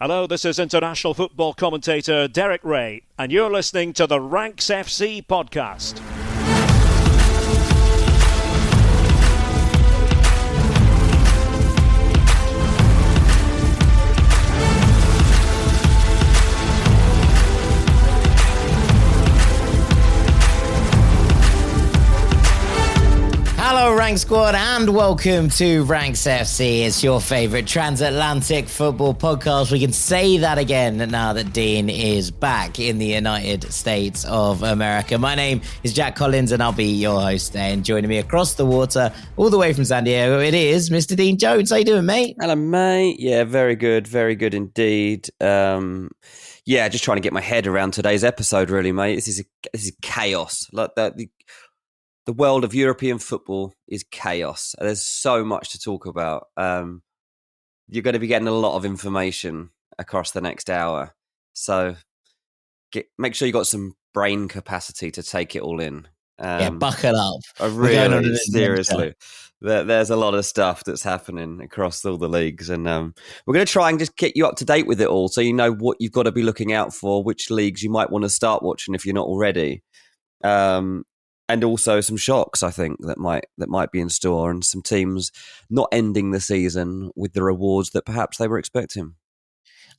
Hello, this is international football commentator Derek Ray, and you're listening to the Ranks FC podcast. Hello, Rank Squad, and welcome to Ranks FC. It's your favourite transatlantic football podcast. We can say that again now that Dean is back in the United States of America. My name is Jack Collins, and I'll be your host today. And joining me across the water, all the way from San Diego, it is Mr. Dean Jones. How you doing, mate? Hello, mate. Yeah, very good indeed. Just trying to get my head around today's episode, really, mate. This is chaos. Like the world of European football is chaos. There's so much to talk about. You're going to be getting a lot of information across the next hour. So make sure you got some brain capacity to take it all in. Buckle up. Really, seriously. There's a lot of stuff that's happening across all the leagues. And we're going to try and just get you up to date with it all so you know what you've got to be looking out for, which leagues you might want to start watching if you're not already. And also some shocks, I think, that might be in store, and some teams not ending the season with the rewards that perhaps they were expecting.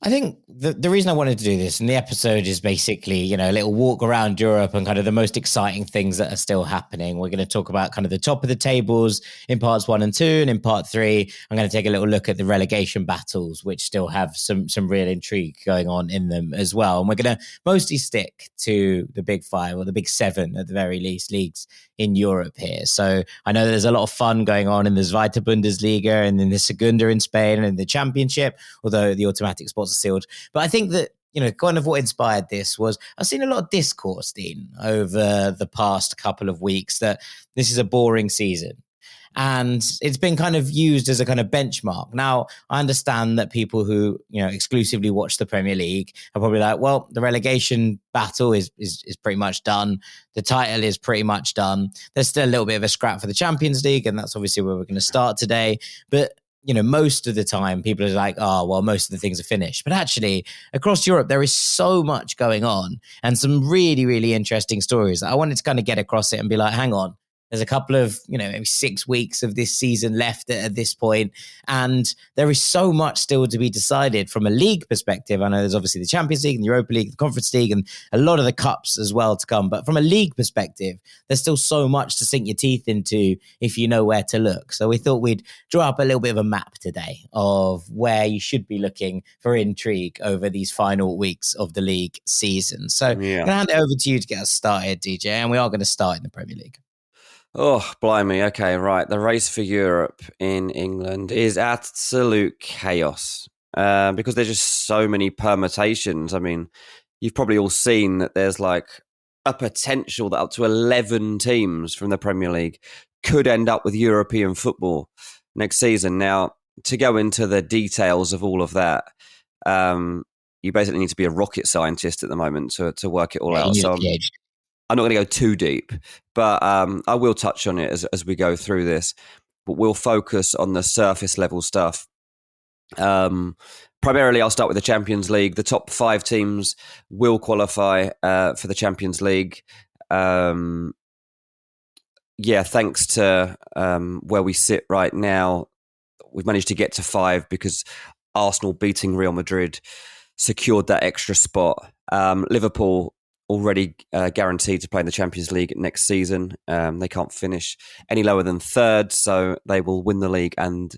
I think the reason I wanted to do this in the episode is basically, a little walk around Europe and kind of the most exciting things that are still happening. We're going to talk about kind of the top of the tables in parts 1 and 2, and in part 3, I'm going to take a little look at the relegation battles, which still have some real intrigue going on in them as well. And we're going to mostly stick to the big 5 or the big 7 at the very least leagues in Europe here. So I know there's a lot of fun going on in the Zweite Bundesliga and in the Segunda in Spain and in the Championship, although the automatic spots are sealed. But I think that, kind of what inspired this was I've seen a lot of discourse, Dean, over the past couple of weeks that this is a boring season. And it's been kind of used as a kind of benchmark. Now, I understand that people who, exclusively watch the Premier League are probably like, well, the relegation battle is pretty much done. The title is pretty much done. There's still a little bit of a scrap for the Champions League, and that's obviously where we're going to start today. But most of the time people are like, oh, well, most of the things are finished. But actually, across Europe, there is so much going on and some really, really interesting stories. I wanted to kind of get across it and be like, hang on. There's a couple of, maybe 6 weeks of this season left at this point, and there is so much still to be decided from a league perspective. I know there's obviously the Champions League and the Europa League, the Conference League, and a lot of the cups as well to come. But from a league perspective, there's still so much to sink your teeth into if you know where to look. So we thought we'd draw up a little bit of a map today of where you should be looking for intrigue over these final weeks of the league season. So I'm going to hand it over to you to get us started, DJ, and we are going to start in the Premier League. Oh, blimey. Okay, right. The race for Europe in England is absolute chaos because there's just so many permutations. I mean, you've probably all seen that there's like a potential that up to 11 teams from the Premier League could end up with European football next season. Now, to go into the details of all of that, you basically need to be a rocket scientist at the moment to work it all out. So I'm not going to go too deep, but I will touch on it as we go through this. But we'll focus on the surface level stuff. Primarily, I'll start with the Champions League. The top 5 teams will qualify for the Champions League. Thanks to where we sit right now, we've managed to get to 5 because Arsenal beating Real Madrid secured that extra spot. Liverpool already guaranteed to play in the Champions League next season. They can't finish any lower than 3rd, so they will win the league, and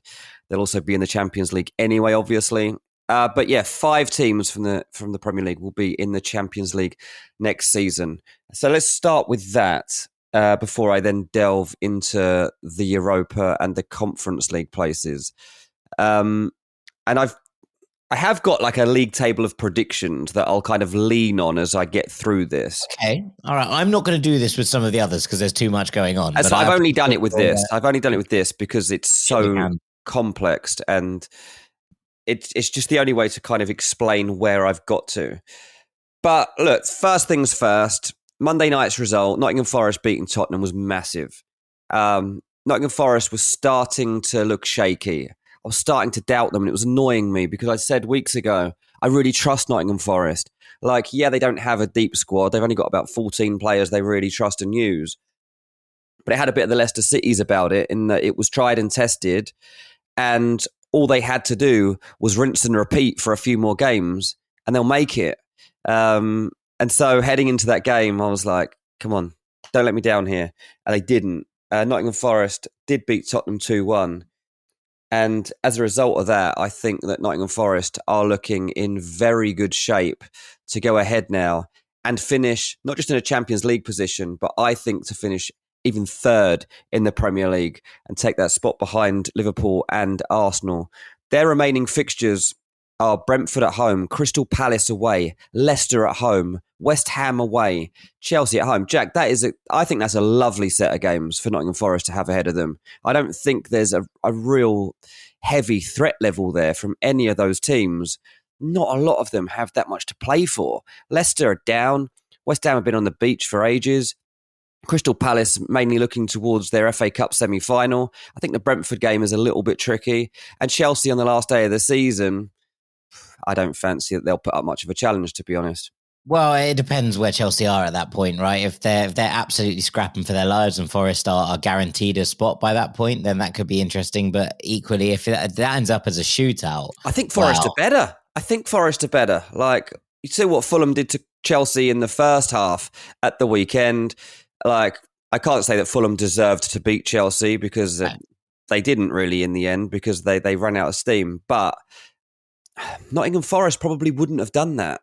they'll also be in the Champions League anyway, obviously. 5 teams from the Premier League will be in the Champions League next season. So let's start with that before I then delve into the Europa and the Conference League places. I have got like a league table of predictions that I'll kind of lean on as I get through this. Okay. All right. I'm not going to do this with some of the others because there's too much going on. So I've only done it with this. I've only done it with this because it's so complex, and it's just the only way to kind of explain where I've got to. But look, first things first, Monday night's result, Nottingham Forest beating Tottenham was massive. Nottingham Forest was starting to look shaky. I was starting to doubt them, and it was annoying me because I said weeks ago, I really trust Nottingham Forest. Like, yeah, they don't have a deep squad. They've only got about 14 players they really trust and use. But it had a bit of the Leicester Cities about it in that it was tried and tested, and all they had to do was rinse and repeat for a few more games, and they'll make it. And so heading into that game, I was like, come on, don't let me down here. And they didn't. Nottingham Forest did beat Tottenham 2-1. And as a result of that, I think that Nottingham Forest are looking in very good shape to go ahead now and finish, not just in a Champions League position, but I think to finish even third in the Premier League and take that spot behind Liverpool and Arsenal. Their remaining fixtures are Brentford at home, Crystal Palace away, Leicester at home, West Ham away, Chelsea at home. Jack, I think that's a lovely set of games for Nottingham Forest to have ahead of them. I don't think there's a real heavy threat level there from any of those teams. Not a lot of them have that much to play for. Leicester are down. West Ham have been on the beach for ages. Crystal Palace mainly looking towards their FA Cup semi-final. I think the Brentford game is a little bit tricky. And Chelsea on the last day of the season, I don't fancy that they'll put up much of a challenge, to be honest. Well, it depends where Chelsea are at that point, right? If they're absolutely scrapping for their lives and Forest are guaranteed a spot by that point, then that could be interesting. But equally, if that ends up as a shootout, I think Forest are better. Like, you see what Fulham did to Chelsea in the first half at the weekend. Like, I can't say that Fulham deserved to beat Chelsea because they didn't really in the end because they ran out of steam. But Nottingham Forest probably wouldn't have done that.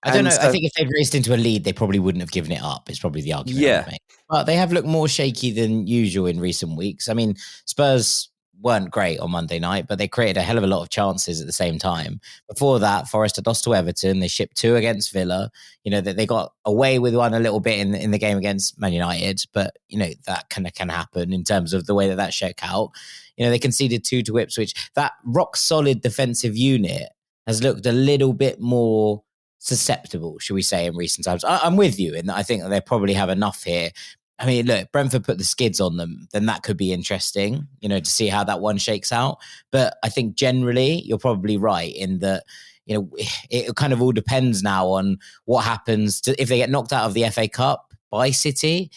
I don't know. I think if they'd raced into a lead, they probably wouldn't have given it up. It's probably the argument I would make. But they have looked more shaky than usual in recent weeks. I mean, Spurs weren't great on Monday night, but they created a hell of a lot of chances at the same time. Before that, Forest had lost to Everton. They shipped 2 against Villa. You know, that they got away with one a little bit in the game against Man United, but, you know, that can happen in terms of the way that shook out. You know, they conceded 2 to Ipswich. That rock-solid defensive unit has looked a little bit more susceptible, should we say, in recent times. I'm with you in that I think that they probably have enough here. I mean, look, Brentford put the skids on them, then that could be interesting, you know, to see how that one shakes out. But I think generally you're probably right in that, you know, it kind of all depends now on what happens if they get knocked out of the FA Cup by City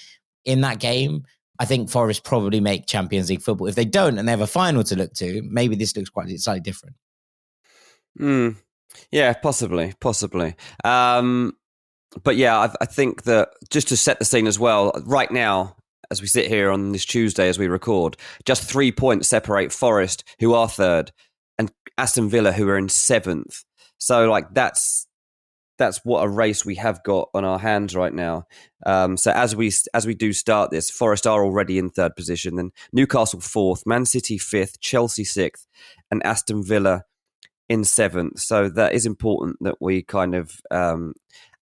in that game. I think Forest probably make Champions League football. If they don't and they have a final to look to, maybe this looks quite slightly different. Yeah, possibly. But yeah, I think that just to set the scene as well, right now, as we sit here on this Tuesday as we record, just 3 points separate Forest, who are third, and Aston Villa, who are in 7th. So like that's what a race we have got on our hands right now. So as we do start this, Forest are already in 3rd position, then Newcastle 4th, Man City 5th, Chelsea 6th, and Aston Villa in 7th. So that is important that we kind of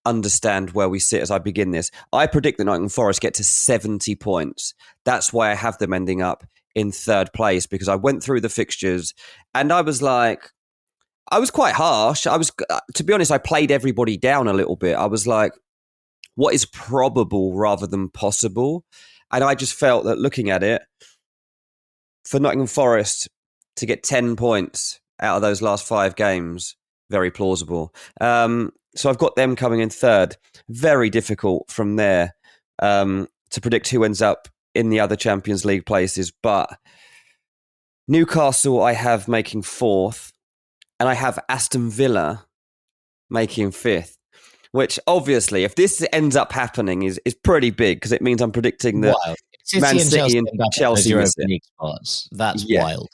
understand where we sit as I begin this. I predict that Nottingham Forest get to 70 points. That's why I have them ending up in 3rd place, because I went through the fixtures and I was quite harsh. To be honest, I played everybody down a little bit. I was like, what is probable rather than possible? And I just felt that looking at it, for Nottingham Forest to get 10 points out of those last 5 games, very plausible. So I've got them coming in 3rd. Very difficult from there to predict who ends up in the other Champions League places. But Newcastle I have making 4th, and I have Aston Villa making 5th, which obviously, if this ends up happening, is pretty big, because it means I'm predicting that Man City and Chelsea miss it. That's wild.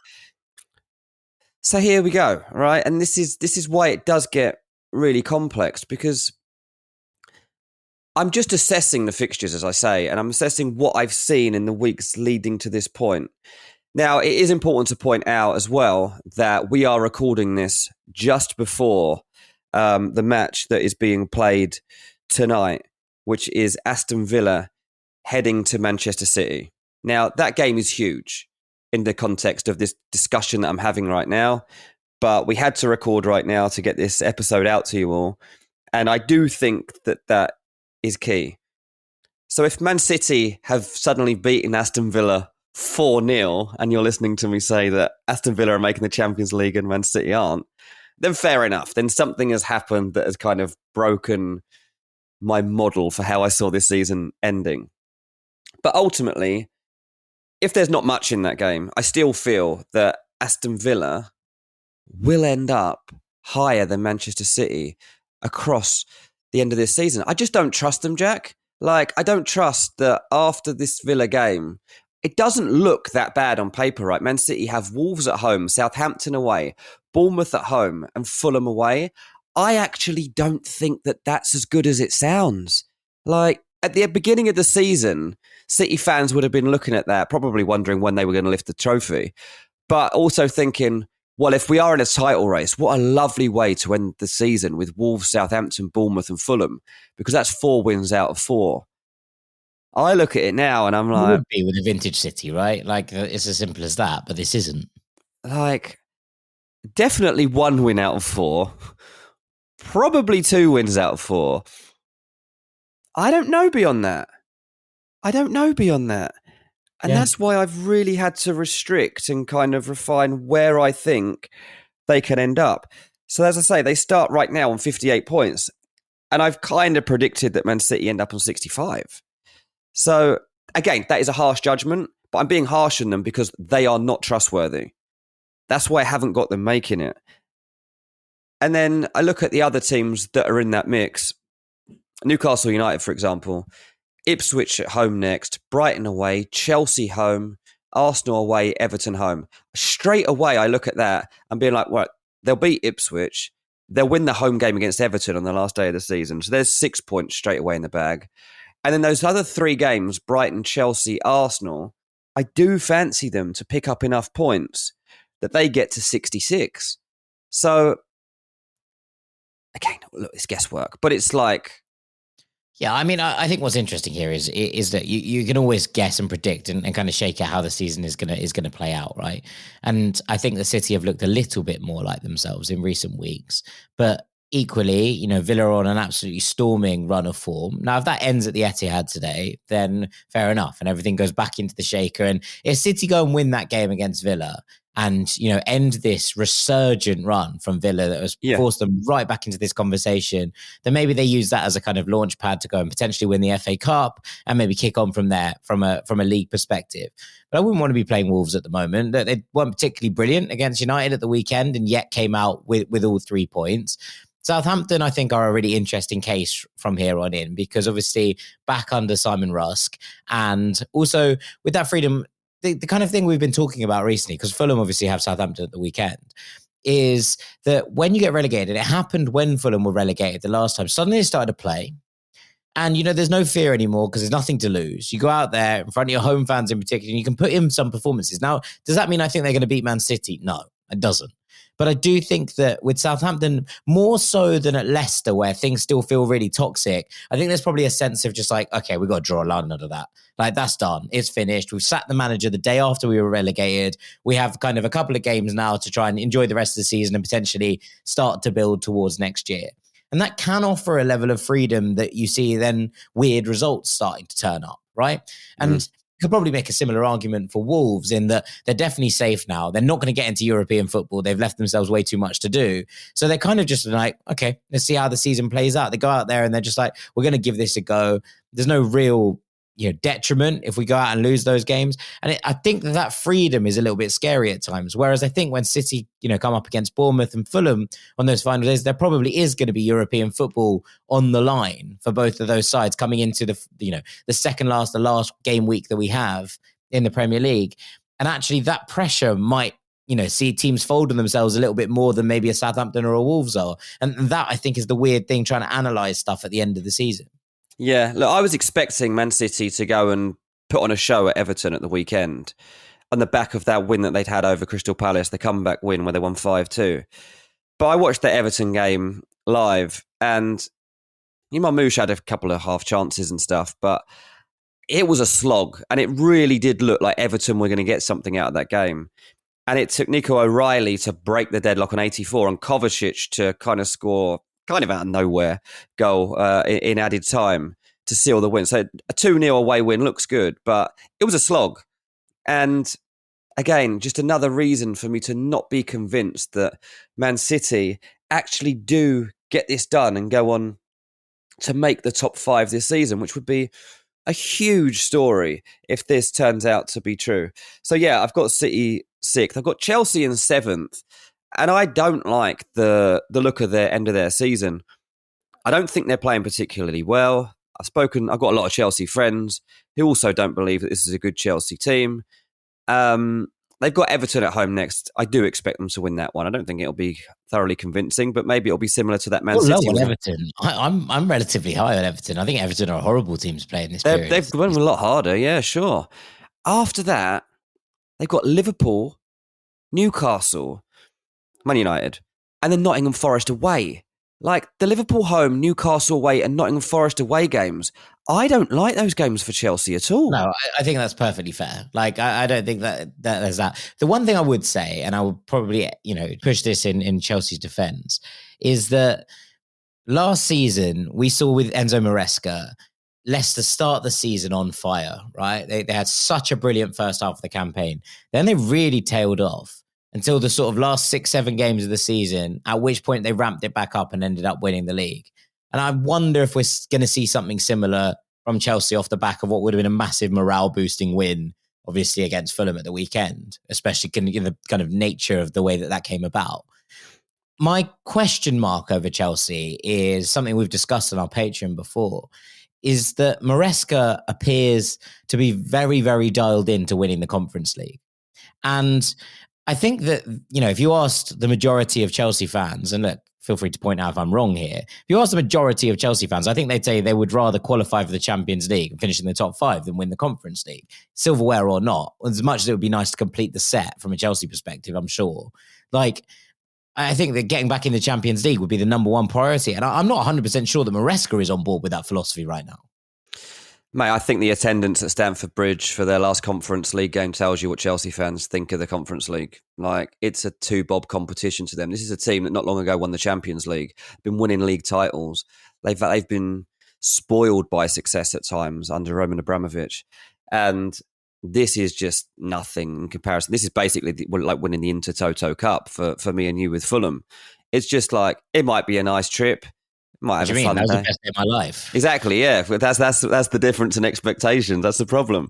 So here we go, right? And this is why it does get really complex, because I'm just assessing the fixtures, as I say, and I'm assessing what I've seen in the weeks leading to this point. Now, it is important to point out as well that we are recording this just before the match that is being played tonight, which is Aston Villa heading to Manchester City. Now, that game is huge in the context of this discussion that I'm having right now, but we had to record right now to get this episode out to you all. And I do think that is key. So if Man City have suddenly beaten Aston Villa 4-0 and you're listening to me say that Aston Villa are making the Champions League and Man City aren't, then fair enough. Then something has happened that has kind of broken my model for how I saw this season ending. But ultimately, if there's not much in that game, I still feel that Aston Villa will end up higher than Manchester City across the end of this season. I just don't trust them, Jack. Like, I don't trust that after this Villa game, it doesn't look that bad on paper, right? Man City have Wolves at home, Southampton away, Bournemouth at home, and Fulham away. I actually don't think that that's as good as it sounds. Like, at the beginning of the season, City fans would have been looking at that, probably wondering when they were going to lift the trophy, but also thinking, well, if we are in a title race, what a lovely way to end the season with Wolves, Southampton, Bournemouth and Fulham, because that's 4 wins out of 4. I look at it now and I'm like... It would be with a vintage City, right? Like, it's as simple as that, but this isn't. Like, definitely 1 win out of 4. Probably 2 wins out of 4. I don't know beyond that. And that's why I've really had to restrict and kind of refine where I think they can end up. So as I say, they start right now on 58 points. And I've kind of predicted that Man City end up on 65. So again, that is a harsh judgment, but I'm being harsh on them because they are not trustworthy. That's why I haven't got them making it. And then I look at the other teams that are in that mix. Newcastle United, for example. Ipswich at home next, Brighton away, Chelsea home, Arsenal away, Everton home. Straight away, I look at that and being like, well, they'll beat Ipswich. They'll win the home game against Everton on the last day of the season. So there's 6 points straight away in the bag. And then those other 3 games, Brighton, Chelsea, Arsenal, I do fancy them to pick up enough points that they get to 66. So, again, look, it's guesswork, but it's like... Yeah, I mean, I think what's interesting here is that you can always guess and predict and kind of shake out how the season is gonna play out, right? And I think the City have looked a little bit more like themselves in recent weeks, but equally, you know, Villa are on an absolutely storming run of form. Now, if that ends at the Etihad today, then fair enough, and everything goes back into the shaker. And if City go and win that game against Villa, and, you know, end this resurgent run from Villa that has forced them right back into this conversation, then maybe they use that as a kind of launch pad to go and potentially win the FA Cup and maybe kick on from there from a league perspective. But I wouldn't want to be playing Wolves at the moment. They weren't particularly brilliant against United at the weekend and yet came out with all 3 points. Southampton, I think, are a really interesting case from here on in because obviously back under Simon Rusk and also with that freedom, the kind of thing we've been talking about recently, because Fulham obviously have Southampton at the weekend, is that when you get relegated, it happened when Fulham were relegated the last time. Suddenly they started to play. And, you know, there's no fear anymore because there's nothing to lose. You go out there in front of your home fans in particular, and you can put in some performances. Now, does that mean I think they're going to beat Man City? No, it doesn't. But I do think that with Southampton, more so than at Leicester, where things still feel really toxic, I think there's probably a sense of just like, okay, we've got to draw a line under that. Like, that's done. It's finished. We've sacked the manager the day after we were relegated. We have kind of a couple of games now to try and enjoy the rest of the season and potentially start to build towards next year. And that can offer a level of freedom that you see then weird results starting to turn up, right? And could probably make a similar argument for Wolves in that they're definitely safe now. They're not going to get into European football. They've left themselves way too much to do. So they're kind of just like, okay, let's see how the season plays out. They go out there and they're just like, we're going to give this a go. There's no real, you know, detriment if we go out and lose those games. And I think that freedom is a little bit scary at times. Whereas I think when City, you know, come up against Bournemouth and Fulham on those final days, there probably is going to be European football on the line for both of those sides coming into the, you know, the last game week that we have in the Premier League. And actually that pressure might, you know, see teams fold on themselves a little bit more than maybe a Southampton or a Wolves are. And that I think is the weird thing trying to analyze stuff at the end of the season. Yeah, look, I was expecting Man City to go and put on a show at Everton at the weekend on the back of that win that they'd had over Crystal Palace, the comeback win where they won 5-2. But I watched the Everton game live and Marmoush had a couple of half chances and stuff, but it was a slog and it really did look like Everton were going to get something out of that game. And it took Nico O'Reilly to break the deadlock on 84 and Kovacic to kind of score kind of out of nowhere goal in added time to seal the win. So a 2-0 away win looks good, but it was a slog. And again, just another reason for me to not be convinced that Man City actually do get this done and go on to make the top 5 this season, which would be a huge story if this turns out to be true. So yeah, I've got City 6th. I've got Chelsea in 7th. And I don't like the look of their end of their season. I don't think they're playing particularly well. I've got a lot of Chelsea friends who also don't believe that this is a good Chelsea team. They've got Everton at home next. I do expect them to win that one. I don't think it'll be thoroughly convincing, but maybe it'll be similar to that Man City. Low on Everton. I'm relatively high on Everton. I think Everton are a horrible team to play in this period. They've gone a lot harder, yeah, sure. After that, they've got Liverpool, Newcastle, Man United, and then Nottingham Forest away. Like the Liverpool home, Newcastle away, and Nottingham Forest away games. I don't like those games for Chelsea at all. No, I think that's perfectly fair. Like, I don't think that there's that. The one thing I would say, and I would probably, push this in Chelsea's defense, is that last season we saw with Enzo Maresca, Leicester start the season on fire, right? They had such a brilliant first half of the campaign. Then they really tailed off until the sort of last 6-7 games of the season, at which point they ramped it back up and ended up winning the league. And I wonder if we're going to see something similar from Chelsea off the back of what would have been a massive morale-boosting win, obviously, against Fulham at the weekend, especially in the kind of nature of the way that came about. My question mark over Chelsea is something we've discussed on our Patreon before, is that Maresca appears to be very, very dialed into winning the Conference League. And I think that, if you asked the majority of Chelsea fans, and look, feel free to point out if I'm wrong here. If you ask the majority of Chelsea fans, I think they'd say they would rather qualify for the Champions League and finish in the top 5 than win the Conference League, silverware or not. As much as it would be nice to complete the set from a Chelsea perspective, I'm sure. I think that getting back in the Champions League would be the number one priority. And I'm not 100% sure that Maresca is on board with that philosophy right now. Mate, I think the attendance at Stamford Bridge for their last Conference League game tells you what Chelsea fans think of the Conference League. It's a two-bob competition to them. This is a team that not long ago won the Champions League, been winning league titles. They've been spoiled by success at times under Roman Abramovich. And this is just nothing in comparison. This is basically like winning the Intertoto Cup for me and you with Fulham. It's just like, it might be a nice trip. Might have a fun day. That was the best day of my life. Exactly, yeah. That's the difference in expectations. That's the problem.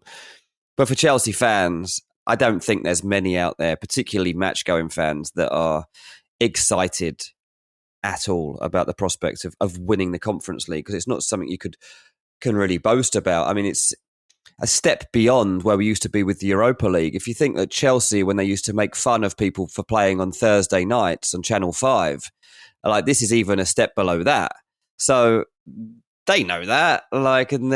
But for Chelsea fans, I don't think there's many out there, particularly match-going fans, that are excited at all about the prospect of winning the Conference League, because it's not something you can really boast about. I mean, it's a step beyond where we used to be with the Europa League. If you think that Chelsea, when they used to make fun of people for playing on Thursday nights on Channel 5, this is even a step below that. So they know that, and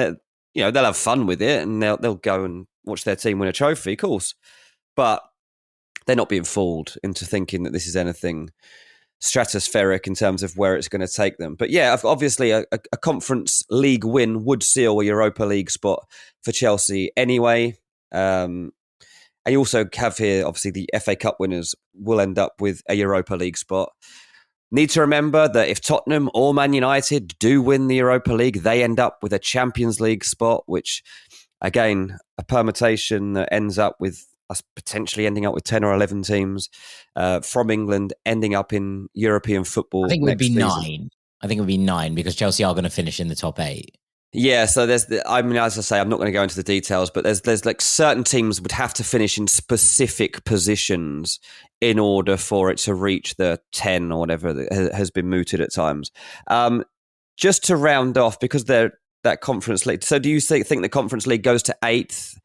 they'll have fun with it, and they'll go and watch their team win a trophy, of course. But they're not being fooled into thinking that this is anything stratospheric in terms of where it's going to take them. But yeah, obviously a Conference League win would seal a Europa League spot for Chelsea anyway. And you also have here, obviously, the FA Cup winners will end up with a Europa League spot. Need to remember that if Tottenham or Man United do win the Europa League, they end up with a Champions League spot, which, again, a permutation that ends up with us potentially ending up with 10 or 11 teams from England ending up in European football. I think it would be season. 9. I think it would be 9 because Chelsea are going to finish in the top 8. Yeah, so as I say, I'm not going to go into the details, but there's like certain teams would have to finish in specific positions in order for it to reach the 10 or whatever that has been mooted at times. Just to round off, because they're that Conference League. So do you think the Conference League goes to 8th?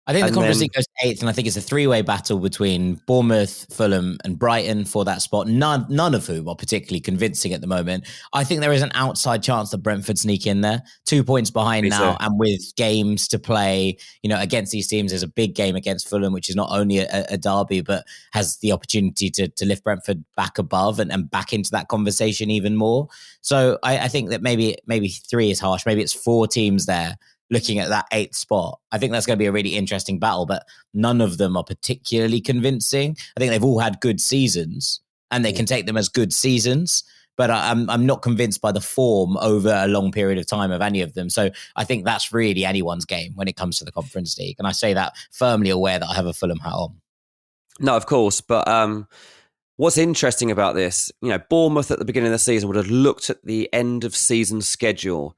I think the Conference League goes to 8th, and I think it's a 3-way battle between Bournemouth, Fulham, and Brighton for that spot. None of whom are particularly convincing at the moment. I think there is an outside chance that Brentford sneak in there. 2 points behind now, and with games to play, against these teams, there's a big game against Fulham, which is not only a derby, but has the opportunity to lift Brentford back above and back into that conversation even more. So I think that maybe 3 is harsh. Maybe it's 4 teams there looking at that 8th spot. I think that's going to be a really interesting battle, but none of them are particularly convincing. I think they've all had good seasons, and they can take them as good seasons, but I'm not convinced by the form over a long period of time of any of them. So I think that's really anyone's game when it comes to the Conference League. And I say that firmly aware that I have a Fulham hat on. No, of course. But what's interesting about this, Bournemouth at the beginning of the season would have looked at the end of season schedule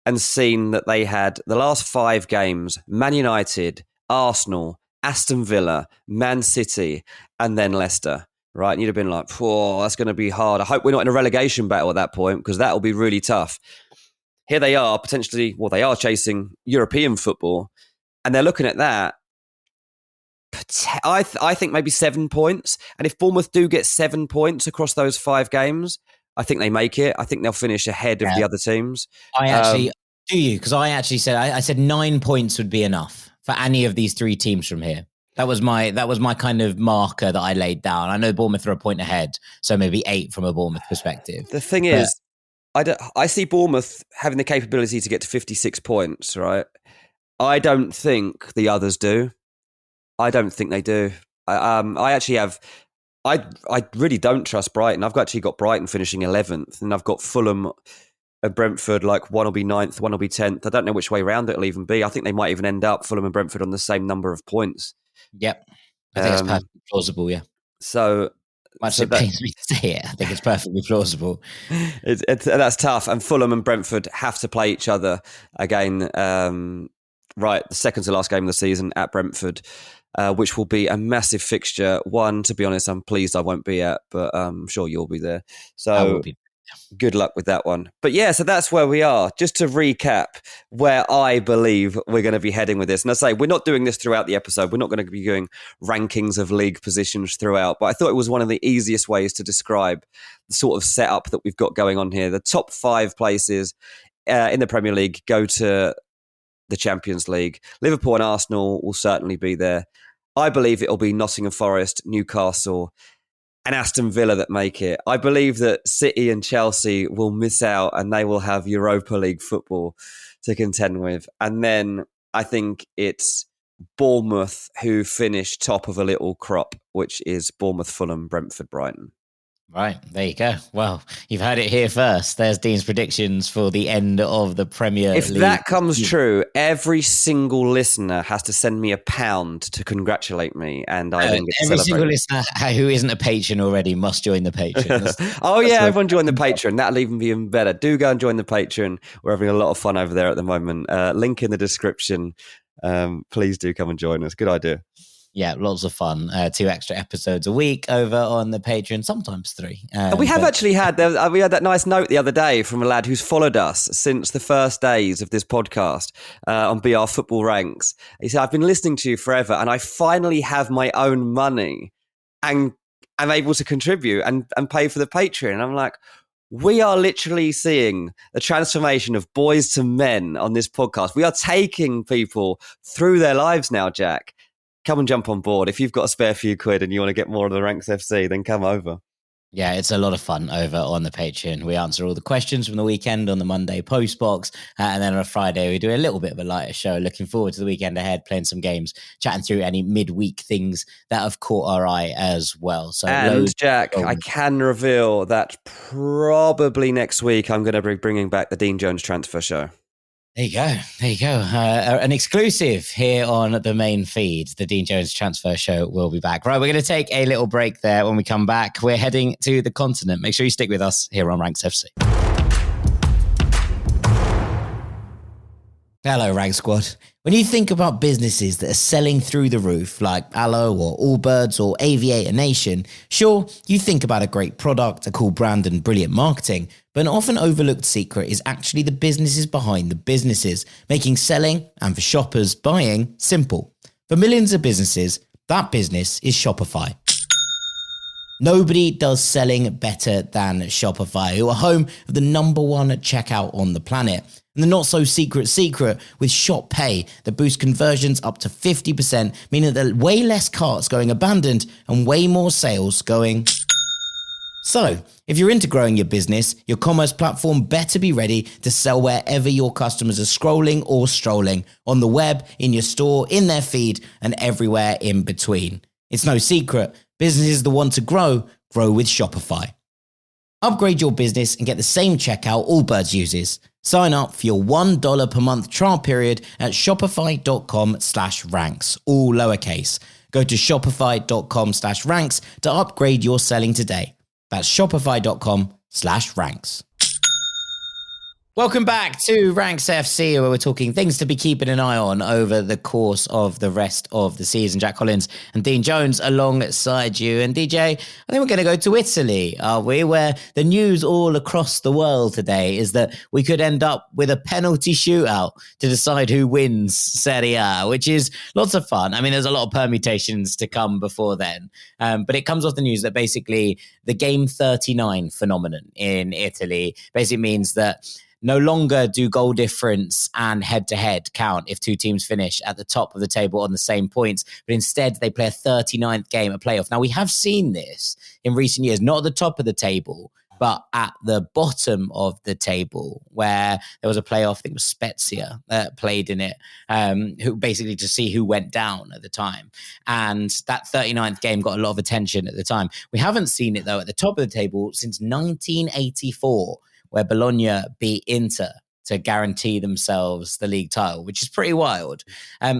and seen that they had the last 5 games, Man United, Arsenal, Aston Villa, Man City, and then Leicester, right? And you'd have been like, oh, that's going to be hard. I hope we're not in a relegation battle at that point, because that will be really tough. Here they are, potentially, they are chasing European football, and they're looking at that. I think maybe 7 points. And if Bournemouth do get 7 points across those 5 games, I think they make it. I think they'll finish ahead of the other teams. Do you? Because I actually said, I said 9 points would be enough for any of these 3 teams from here. That was my kind of marker that I laid down. I know Bournemouth are a point ahead, so maybe 8 from a Bournemouth perspective. The thing is, I see Bournemouth having the capability to get to 56 points, right? I don't think the others do. I don't think they do. I really don't trust Brighton. I've actually got Brighton finishing 11th, and I've got Fulham and Brentford, like one will be 9th, one will be 10th. I don't know which way round it'll even be. I think they might even end up, Fulham and Brentford, on the same number of points. Yep. I think it's perfectly plausible, yeah. So much it pains me to say it, I think it's perfectly plausible. That's tough. And Fulham and Brentford have to play each other again, the second to last game of the season at Brentford, which will be a massive fixture. One, to be honest, I'm pleased I won't be at, but I'm sure you'll be there. So I will be. Good luck with that one. But yeah, so that's where we are. Just to recap where I believe we're going to be heading with this. And I say, we're not doing this throughout the episode. We're not going to be doing rankings of league positions throughout. But I thought it was one of the easiest ways to describe the sort of setup that we've got going on here. The top 5 places in the Premier League go to the Champions League. Liverpool and Arsenal will certainly be there. I believe it'll be Nottingham Forest, Newcastle, and Aston Villa that make it. I believe that City and Chelsea will miss out, and they will have Europa League football to contend with. And then I think it's Bournemouth who finish top of a little crop, which is Bournemouth, Fulham, Brentford, Brighton. Right, there you go. Well, you've heard it here first. There's Dean's predictions for the end of the Premier League. If that comes true, every single listener has to send me £1 to congratulate me, and I then get to celebrate. Every single listener who isn't a patron already must join the Patreon. Everyone join the Patreon. That'll even be even better. Do go and join the Patreon. We're having a lot of fun over there at the moment. Link in the description. Please do come and join us. Good idea. Yeah, lots of fun. 2 extra episodes a week over on the Patreon, sometimes 3. We have actually had, we had that nice note the other day from a lad who's followed us since the first days of this podcast on BR Football Ranks. He said, I've been listening to you forever, and I finally have my own money and I'm able to contribute and pay for the Patreon. And I'm like, we are literally seeing the transformation of boys to men on this podcast. We are taking people through their lives now, Jack. Come and jump on board. If you've got a spare few quid and you want to get more of the Ranks FC, then come over. Yeah, it's a lot of fun over on the Patreon. We answer all the questions from the weekend on the Monday post box. And then on a Friday, we do a little bit of a lighter show. Looking forward to the weekend ahead, playing some games, chatting through any midweek things that have caught our eye as well. So, Jack, I can reveal that probably next week I'm going to be bringing back the Dean Jones transfer show. There you go. There you go. An exclusive here on the main feed. The Dean Jones Transfer Show will be back. Right, we're going to take a little break there. When we come back, we're heading to the continent. Make sure you stick with us here on Ranks FC. Hello, Rank Squad. When you think about businesses that are selling through the roof, like Allo or Allbirds or Aviator Nation, sure, you think about a great product, a cool brand and brilliant marketing, but an often overlooked secret is actually the businesses behind the businesses, making selling and for shoppers buying simple. For millions of businesses, that business is Shopify. Nobody does selling better than Shopify, who are home of the #1 checkout on the planet. And the not so secret with Shop Pay that boosts conversions up to 50%, meaning that there are way less carts going abandoned and way more sales going. So, if you're into growing your business, your commerce platform better be ready to sell wherever your customers are scrolling or strolling, on the web, in your store, in their feed, and everywhere in between. It's no secret, businesses that want to grow with Shopify. Upgrade your business and get the same checkout Allbirds uses. Sign up for your $1 per month trial period at shopify.com/ranks, all lowercase. Go to shopify.com/ranks to upgrade your selling today. That's shopify.com/ranks. Welcome back to Ranks FC, where we're talking things to be keeping an eye on over the course of the rest of the season. Jack Collins and Dean Jones alongside you. And DJ, I think we're going to go to Italy, are we? Where the news all across the world today is that we could end up with a penalty shootout to decide who wins Serie A, which is lots of fun. I mean, there's a lot of permutations to come before then. But it comes off the news that basically the Game 39 phenomenon in Italy basically means that no longer do goal difference and head-to-head count if two teams finish at the top of the table on the same points, but instead they play a 39th game, a playoff. Now, we have seen this in recent years, not at the top of the table, but at the bottom of the table, where there was a playoff, I think it was Spezia that played in it, who basically to see who went down at the time. And that 39th game got a lot of attention at the time. We haven't seen it, though, at the top of the table since 1984, where Bologna beat Inter to guarantee themselves the league title, which is pretty wild.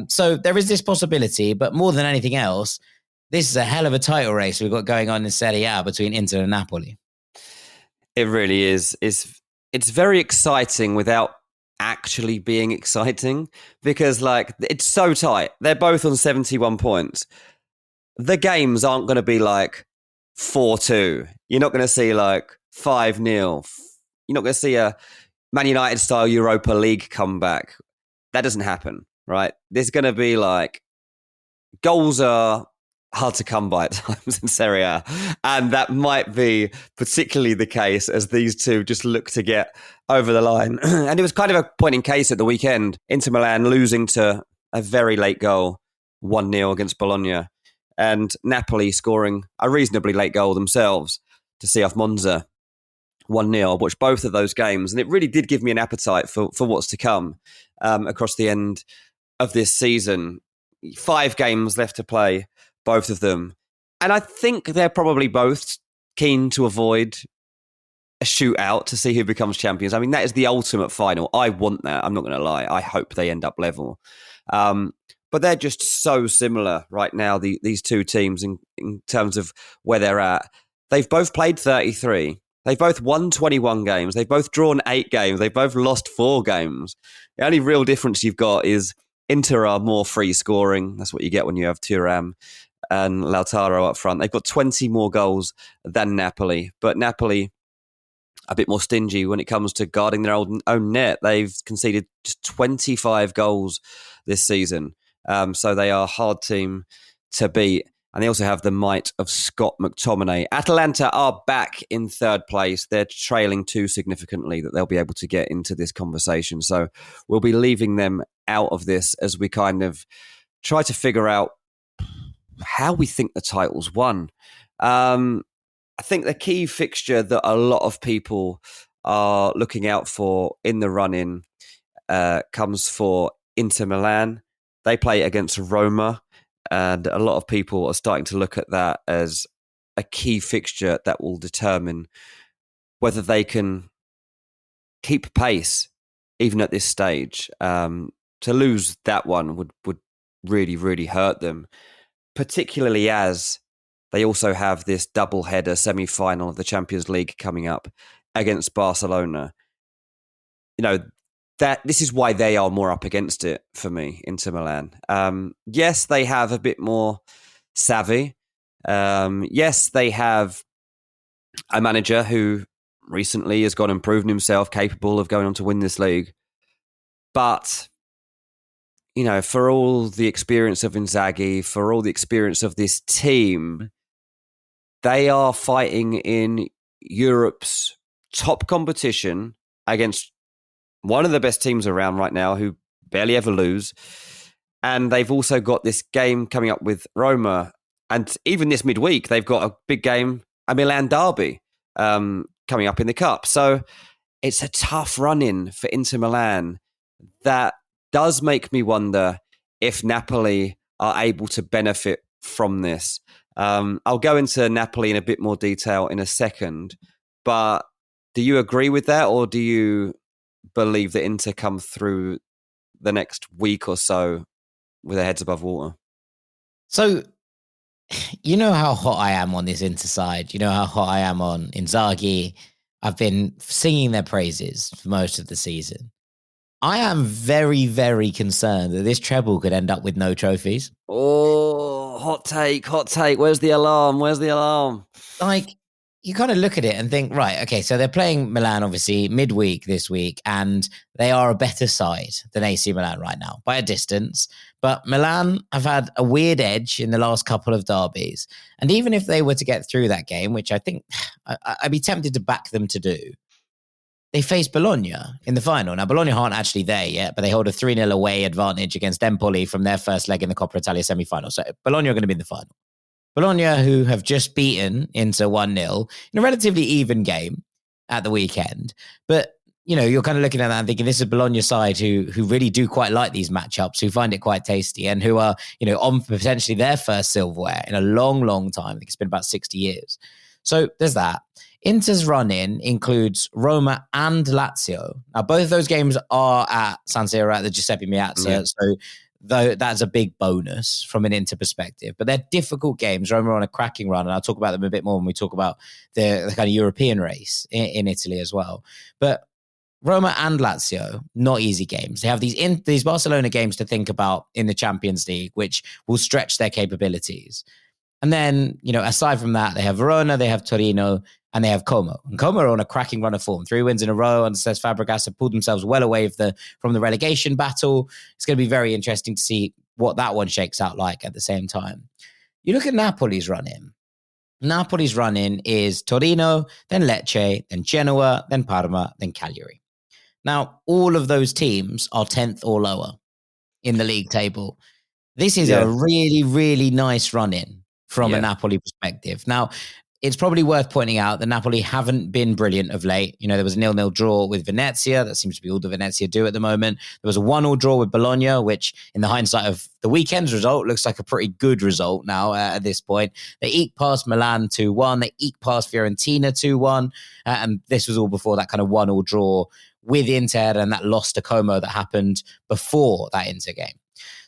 So there is this possibility, but more than anything else, this is a hell of a title race we've got going on in Serie A between Inter and Napoli. It really is. It's very exciting without actually being exciting, because it's so tight. They're both on 71 points. The games aren't going to be 4-2. You're not going to see 5-0. You're not going to see a Man United style Europa League comeback. That doesn't happen, right? There's going to be goals are hard to come by at times in Serie A. And that might be particularly the case as these two just look to get over the line. And it was kind of a point in case at the weekend. Inter Milan losing to a very late goal, 1-0 against Bologna. And Napoli scoring a reasonably late goal themselves to see off Monza. 1-0. I watched both of those games, and it really did give me an appetite for what's to come across the end of this season. 5 games left to play, both of them. And I think they're probably both keen to avoid a shootout to see who becomes champions. I mean, that is the ultimate final. I want that. I'm not going to lie. I hope they end up level. But they're just so similar right now, these two teams, in terms of where they're at. They've both played 33. They've both won 21 games. They've both drawn 8 games. They've both lost 4 games. The only real difference you've got is Inter are more free scoring. That's what you get when you have Thuram and Lautaro up front. They've got 20 more goals than Napoli. But Napoli, a bit more stingy when it comes to guarding their own net. They've conceded just 25 goals this season. So they are a hard team to beat. And they also have the might of Scott McTominay. Atalanta are back in 3rd place. They're trailing too significantly that they'll be able to get into this conversation. So we'll be leaving them out of this as we kind of try to figure out how we think the title's won. I think the key fixture that a lot of people are looking out for in the run-in comes for Inter Milan. They play against Roma. And a lot of people are starting to look at that as a key fixture that will determine whether they can keep pace, even at this stage. To lose that one would really, really hurt them, particularly as they also have this double-header semi-final of the Champions League coming up against Barcelona. That this is why they are more up against it for me, Inter Milan. Yes, they have a bit more savvy. Yes, they have a manager who recently has gone and proven himself capable of going on to win this league. But, for all the experience of Inzaghi, for all the experience of this team, they are fighting in Europe's top competition against one of the best teams around right now who barely ever lose. And they've also got this game coming up with Roma. And even this midweek, they've got a big game, a Milan derby, coming up in the Cup. So it's a tough run-in for Inter Milan that does make me wonder if Napoli are able to benefit from this. I'll go into Napoli in a bit more detail in a second. But do you agree with that, or do you believe that Inter come through the next week or so with their heads above water? So, you know how hot I am on this Inter side. You know how hot I am on Inzaghi. I've been singing their praises for most of the season. I am very, very concerned that this treble could end up with no trophies. Oh, hot take. Where's the alarm? Like, you kind of look at it and think, right, okay, so they're playing Milan, obviously, midweek this week, and they are a better side than AC Milan right now by a distance. But Milan have had a weird edge in the last couple of derbies. And even if they were to get through that game, which I think I'd be tempted to back them to do, they face Bologna in the final. Now, Bologna aren't actually there yet, but they hold a 3-0 away advantage against Empoli from their first leg in the Coppa Italia semi-final. So Bologna are going to be in the final. Bologna, who have just beaten Inter 1-0 in a relatively even game at the weekend. But, you know, you're kind of looking at that and thinking this is Bologna side who really do quite like these matchups, who find it quite tasty and who are, you know, on potentially their first silverware in a long, long time. I think it's been about 60 years. So there's that. Inter's run-in includes Roma and Lazio. Now, both of those games are at San Siro at the Giuseppe Meazza, Yeah. so though that's a big bonus from an Inter perspective. But they're difficult games. Roma are on a cracking run, and I'll talk about them a bit more when we talk about the kind of European race in Italy as well. But Roma and Lazio, not easy games. They have these Barcelona games to think about in the Champions League, which will stretch their capabilities. And then, you know, aside from that, they have Verona, they have Torino, and they have Como. And Como are on a cracking run of form. 3 wins in a row. And says Fabregas have pulled themselves well away from the relegation battle. It's going to be very interesting to see what that one shakes out like at the same time. You look at Napoli's run-in. Napoli's run-in is Torino, then Lecce, then Genoa, then Parma, then Cagliari. Now, all of those teams are 10th or lower in the league table. This is a really, really nice run-in from a Napoli perspective. Now, it's probably worth pointing out that Napoli haven't been brilliant of late. You know, there was a 0-0 draw with Venezia. That seems to be all the Venezia do at the moment. There was a 1-1 draw with Bologna, which in the hindsight of the weekend's result looks like a pretty good result now at this point. They eked past Milan 2-1. They eked past Fiorentina 2-1. And this was all before that kind of 1-1 draw with Inter and that loss to Como that happened before that Inter game.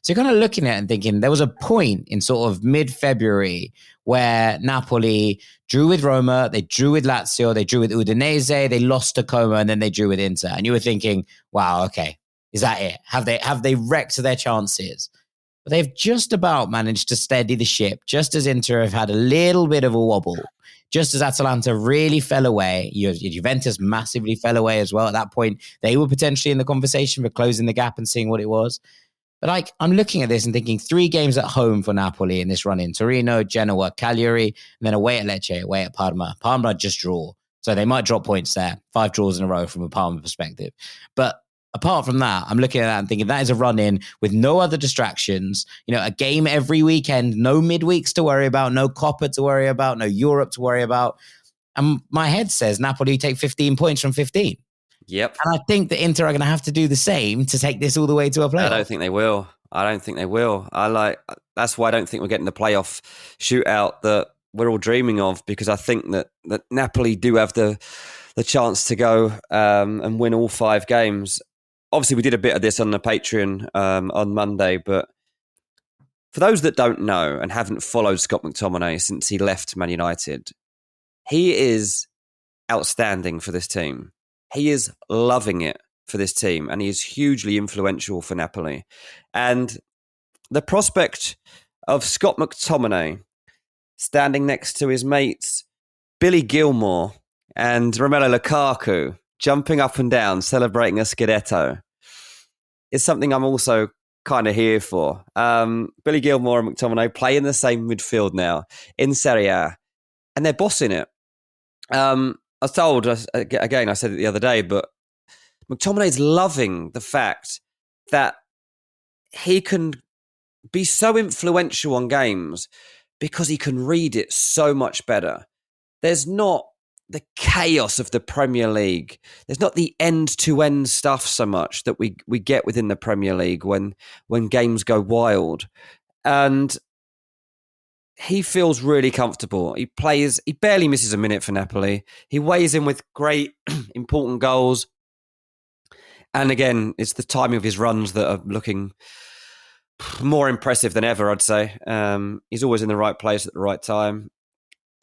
So you're kind of looking at it and thinking there was a point in sort of mid-February where Napoli drew with Roma, they drew with Lazio, they drew with Udinese, they lost to Como, and then they drew with Inter. And you were thinking, wow, okay, is that it? Have they wrecked their chances? But they've just about managed to steady the ship, just as Inter have had a little bit of a wobble. Just as Atalanta really fell away, Juventus massively fell away as well. At that point, they were potentially in the conversation for closing the gap and seeing what it was. But like, I'm looking at this and thinking 3 games at home for Napoli in this run-in. Torino, Genoa, Cagliari, and then away at Lecce, away at Parma. Parma just draw. So they might drop points there. 5 draws in a row from a Parma perspective. But apart from that, I'm looking at that and thinking that is a run-in with no other distractions. You know, a game every weekend, no midweeks to worry about, no Coppa to worry about, no Europe to worry about. And my head says Napoli take 15 points from 15. Yep. And I think the Inter are going to have to do the same to take this all the way to a playoff. I don't think they will. That's why I don't think we're getting the playoff shootout that we're all dreaming of, because I think that Napoli do have the chance to go and win all 5 games. Obviously, we did a bit of this on the Patreon on Monday, but for those that don't know and haven't followed Scott McTominay since he left Man United, he is outstanding for this team. He is loving it for this team, and he is hugely influential for Napoli. And the prospect of Scott McTominay standing next to his mates Billy Gilmore and Romelu Lukaku jumping up and down, celebrating a Scudetto, is something I'm also kind of here for. Billy Gilmore and McTominay play in the same midfield now in Serie A, and they're bossing it. I was told, again, I said it the other day, but McTominay's loving the fact that he can be so influential on games because he can read it so much better. There's not the chaos of the Premier League. There's not the end-to-end stuff so much that we get within the Premier League when games go wild. And he feels really comfortable. He barely misses a minute for Napoli. He weighs in with great, important goals. And again, it's the timing of his runs that are looking more impressive than ever, I'd say. He's always in the right place at the right time.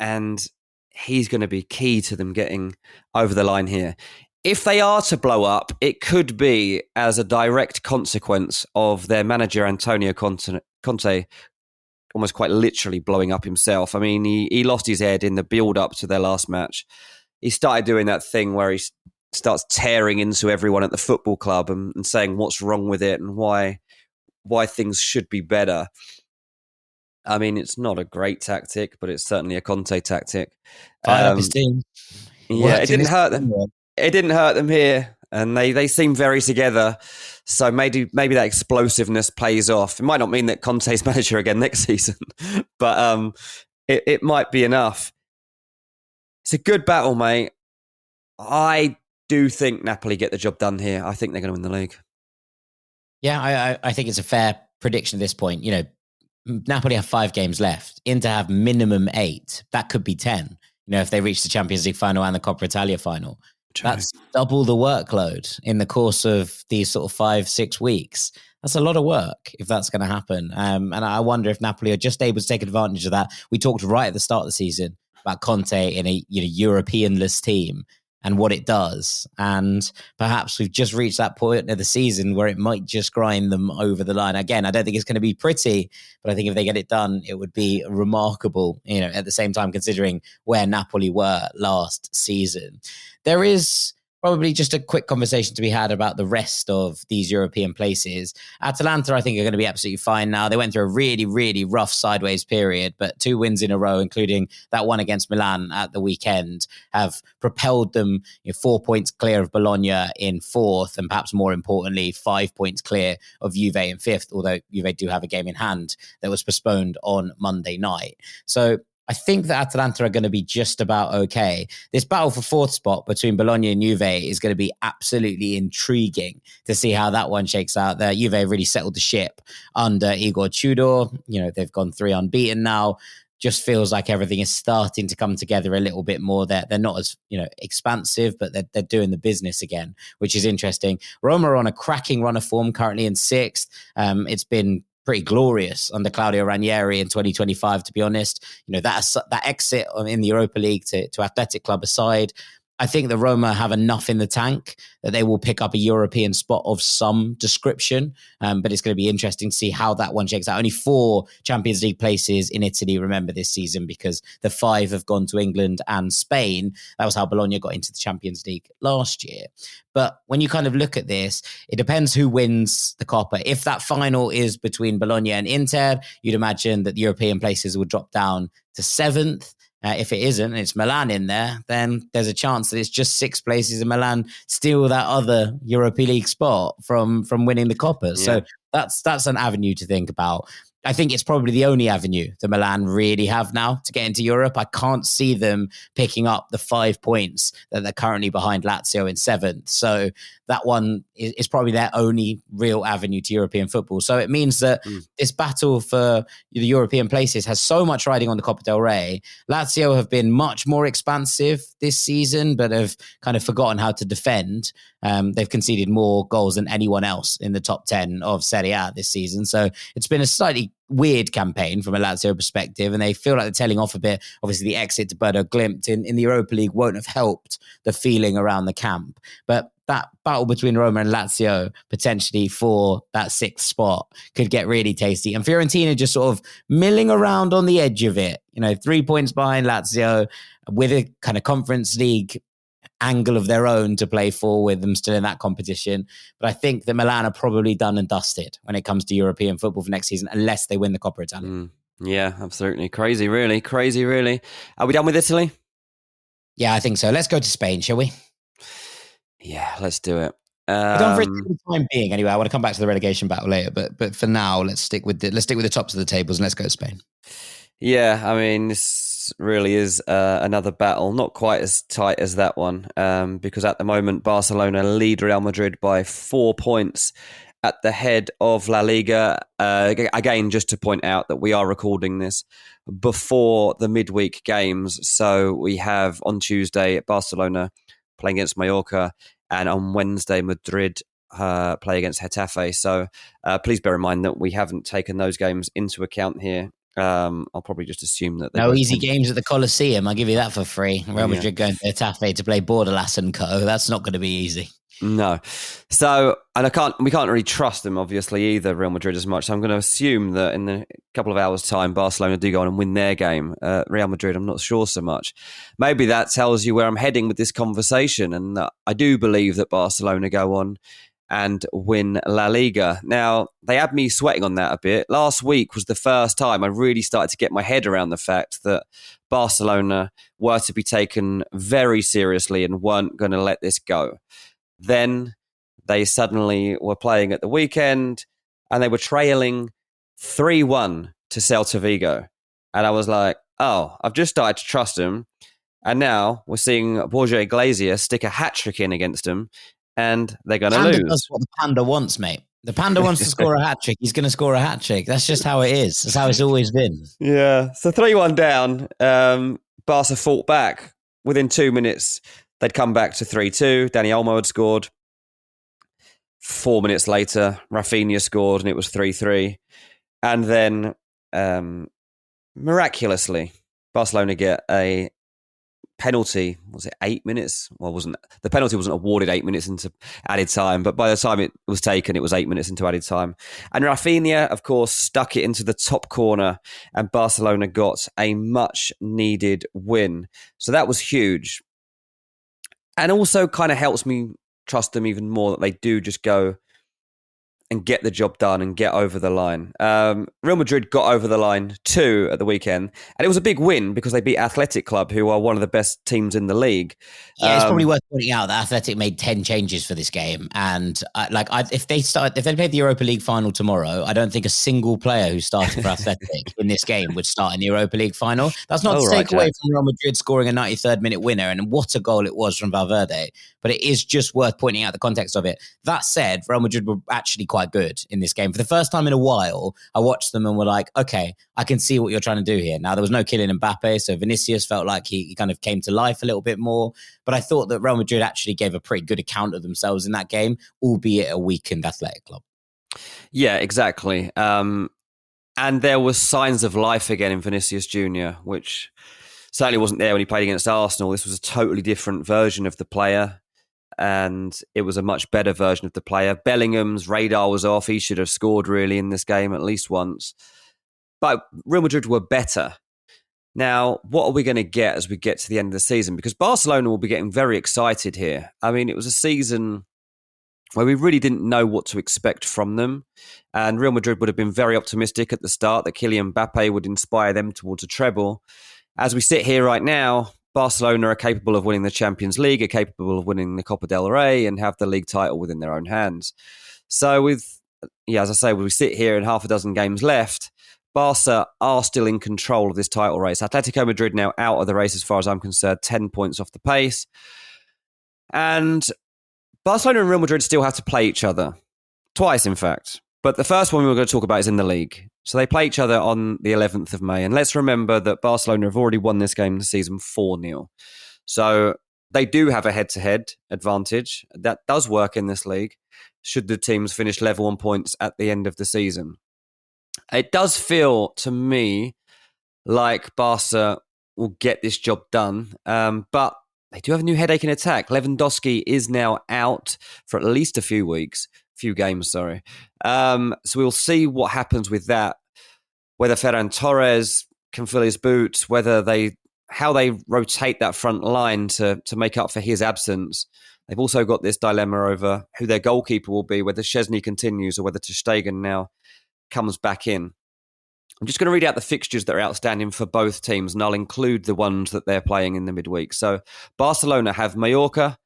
And he's going to be key to them getting over the line here. If they are to blow up, it could be as a direct consequence of their manager, Antonio Conte, almost quite literally blowing up himself. I mean, he lost his head in the build-up to their last match. He started doing that thing where he starts tearing into everyone at the football club and saying what's wrong with it and why things should be better. I mean, it's not a great tactic, but it's certainly a Conte tactic. Fired up his team. Yeah, it didn't hurt them. It didn't hurt them here, and they seem very together. So maybe that explosiveness plays off. It might not mean that Conte's manager again next season, but it might be enough. It's a good battle, mate. I do think Napoli get the job done here. I think they're going to win the league. Yeah, I think it's a fair prediction at this point. You know, Napoli have 5 games left. Inter have minimum 8. That could be 10. You know, if they reach the Champions League final and the Coppa Italia final. True. That's double the workload in the course of these sort of 5-6 weeks. That's a lot of work if that's going to happen. And I wonder if Napoli are just able to take advantage of that. We talked right at the start of the season about Conte in a European-less team and what it does. And perhaps we've just reached that point of the season where it might just grind them over the line. Again, I don't think it's going to be pretty, but I think if they get it done, it would be remarkable, you know, at the same time, considering where Napoli were last season. There is probably just a quick conversation to be had about the rest of these European places. Atalanta, I think, are going to be absolutely fine now. They went through a really, really rough sideways period, but 2 wins in a row, including that one against Milan at the weekend, have propelled them 4 points clear of Bologna in 4th, and perhaps more importantly, 5 points clear of Juve in 5th, although Juve do have a game in hand that was postponed on Monday night. So I think that Atalanta are going to be just about okay. This battle for 4th spot between Bologna and Juve is going to be absolutely intriguing to see how that one shakes out. Juve really settled the ship under Igor Tudor. You know, they've gone 3 unbeaten now. Just feels like everything is starting to come together a little bit more. They're not as, expansive, but they're doing the business again, which is interesting. Roma are on a cracking run of form, currently in 6th. It's been pretty glorious under Claudio Ranieri in 2025, to be honest. You know, that exit in the Europa League to Athletic Club aside, I think the Roma have enough in the tank that they will pick up a European spot of some description. But it's going to be interesting to see how that one shakes out. Only 4 Champions League places in Italy, remember, this season, because the 5 have gone to England and Spain. That was how Bologna got into the Champions League last year. But when you kind of look at this, it depends who wins the Coppa. If that final is between Bologna and Inter, you'd imagine that the European places would drop down to 7th. If it isn't, and it's Milan in there, then there's a chance that it's just 6 places in Milan steal that other Europa League spot from winning the Coppa. Yeah. So that's an avenue to think about. I think it's probably the only avenue that Milan really have now to get into Europe. I can't see them picking up the 5 points that they're currently behind Lazio in 7th. So that one is probably their only real avenue to European football. So it means that this battle for the European places has so much riding on the Copa del Rey. Lazio have been much more expansive this season, but have kind of forgotten how to defend. They've conceded more goals than anyone else in the top 10 of Serie A this season. So it's been a slightly weird campaign from a Lazio perspective, and they feel like they're tailing off a bit. Obviously, the exit to Bodo Glimt in the Europa League won't have helped the feeling around the camp. But that battle between Roma and Lazio, potentially for that 6th spot, could get really tasty. And Fiorentina just sort of milling around on the edge of it. 3 points behind Lazio with a kind of Conference League angle of their own to play for, with them still in that competition. But I think that Milan are probably done and dusted when it comes to European football for next season, unless they win the Coppa Italia. Yeah, absolutely. Crazy, really. Are we done with Italy? Yeah, I think so. Let's go to Spain, shall we? Yeah, let's do it. For the time being, anyway. I want to come back to the relegation battle later, but for now, let's stick with the tops of the tables and let's go to Spain. Yeah, I mean, this really is another battle, not quite as tight as that one, because at the moment, Barcelona lead Real Madrid by 4 points at the head of La Liga. Again, just to point out that we are recording this before the midweek games. So we have on Tuesday Barcelona playing against Mallorca, and on Wednesday Madrid play against Getafe. So please bear in mind that we haven't taken those games into account here. I'll probably just assume that no easy games at the Coliseum. I'll give you that for free. Real Madrid going to Getafe to play Bordalas and Co. That's not going to be easy. No. So, and we can't really trust them, obviously, either, Real Madrid, as much. So I'm going to assume that in a couple of hours' time, Barcelona do go on and win their game. Real Madrid, I'm not sure so much. Maybe that tells you where I'm heading with this conversation. And I do believe that Barcelona go on and win La Liga. Now, they had me sweating on that a bit. Last week was the first time I really started to get my head around the fact that Barcelona were to be taken very seriously and weren't going to let this go. Then they suddenly were playing at the weekend and they were trailing 3-1 to Celta Vigo. And I was like, oh, I've just started to trust them. And now we're seeing Borja Iglesias stick a hat-trick in against them and they're going to lose. That's what the Panda wants, mate. The Panda wants to score a hat-trick. He's going to score a hat-trick. That's just how it is. That's how it's always been. Yeah. So 3-1 down. Barca fought back. Within 2 minutes, they'd come back to 3-2. Dani Olmo had scored. 4 minutes later, Rafinha scored and it was 3-3. And then, miraculously, Barcelona get a penalty. Was it 8 minutes? Well, the penalty wasn't awarded 8 minutes into added time, but by the time it was taken, it was 8 minutes into added time. And Rafinha, of course, stuck it into the top corner and Barcelona got a much needed win. So that was huge. And also kind of helps me trust them even more that they do just go and get the job done and get over the line. Real Madrid got over the line too at the weekend. And it was a big win because they beat Athletic Club, who are one of the best teams in the league. Yeah, it's probably worth pointing out that Athletic made 10 changes for this game. And if they played the Europa League final tomorrow, I don't think a single player who started for Athletic in this game would start in the Europa League final. That's not to take away from Real Madrid scoring a 93rd minute winner. And what a goal it was from Valverde. But it is just worth pointing out the context of it. That said, Real Madrid were actually quite good in this game. For the first time in a while, I watched them and were like, okay, I can see what you're trying to do here. Now, there was no Kylian Mbappe, so Vinicius felt like he kind of came to life a little bit more. But I thought that Real Madrid actually gave a pretty good account of themselves in that game, albeit a weakened Athletic Club. Yeah, exactly. And there was signs of life again in Vinicius Jr., which certainly wasn't there when he played against Arsenal. This was a totally different version of the player. And it was a much better version of the player. Bellingham's radar was off. He should have scored really in this game at least once. But Real Madrid were better. Now, what are we going to get as we get to the end of the season? Because Barcelona will be getting very excited here. I mean, it was a season where we really didn't know what to expect from them. And Real Madrid would have been very optimistic at the start that Kylian Mbappe would inspire them towards a treble. As we sit here right now, Barcelona are capable of winning the Champions League, are capable of winning the Copa del Rey and have the league title within their own hands. So as I say, when we sit here and half a dozen games left, Barca are still in control of this title race. Atletico Madrid now out of the race as far as I'm concerned, 10 points off the pace. And Barcelona and Real Madrid still have to play each other. Twice, in fact. But the first one we're going to talk about is in the league. So they play each other on the 11th of May. And let's remember that Barcelona have already won this game this season 4-0. So they do have a head-to-head advantage. That does work in this league, should the teams finish level on points at the end of the season. It does feel to me like Barca will get this job done. But they do have a new headache in attack. Lewandowski is now out for at least a few games. So we'll see what happens with that. Whether Ferran Torres can fill his boots, how they rotate that front line to make up for his absence. They've also got this dilemma over who their goalkeeper will be, whether Szczesny continues or whether ter Stegen now comes back in. I'm just going to read out the fixtures that are outstanding for both teams, and I'll include the ones that they're playing in the midweek. So Barcelona have Mallorca,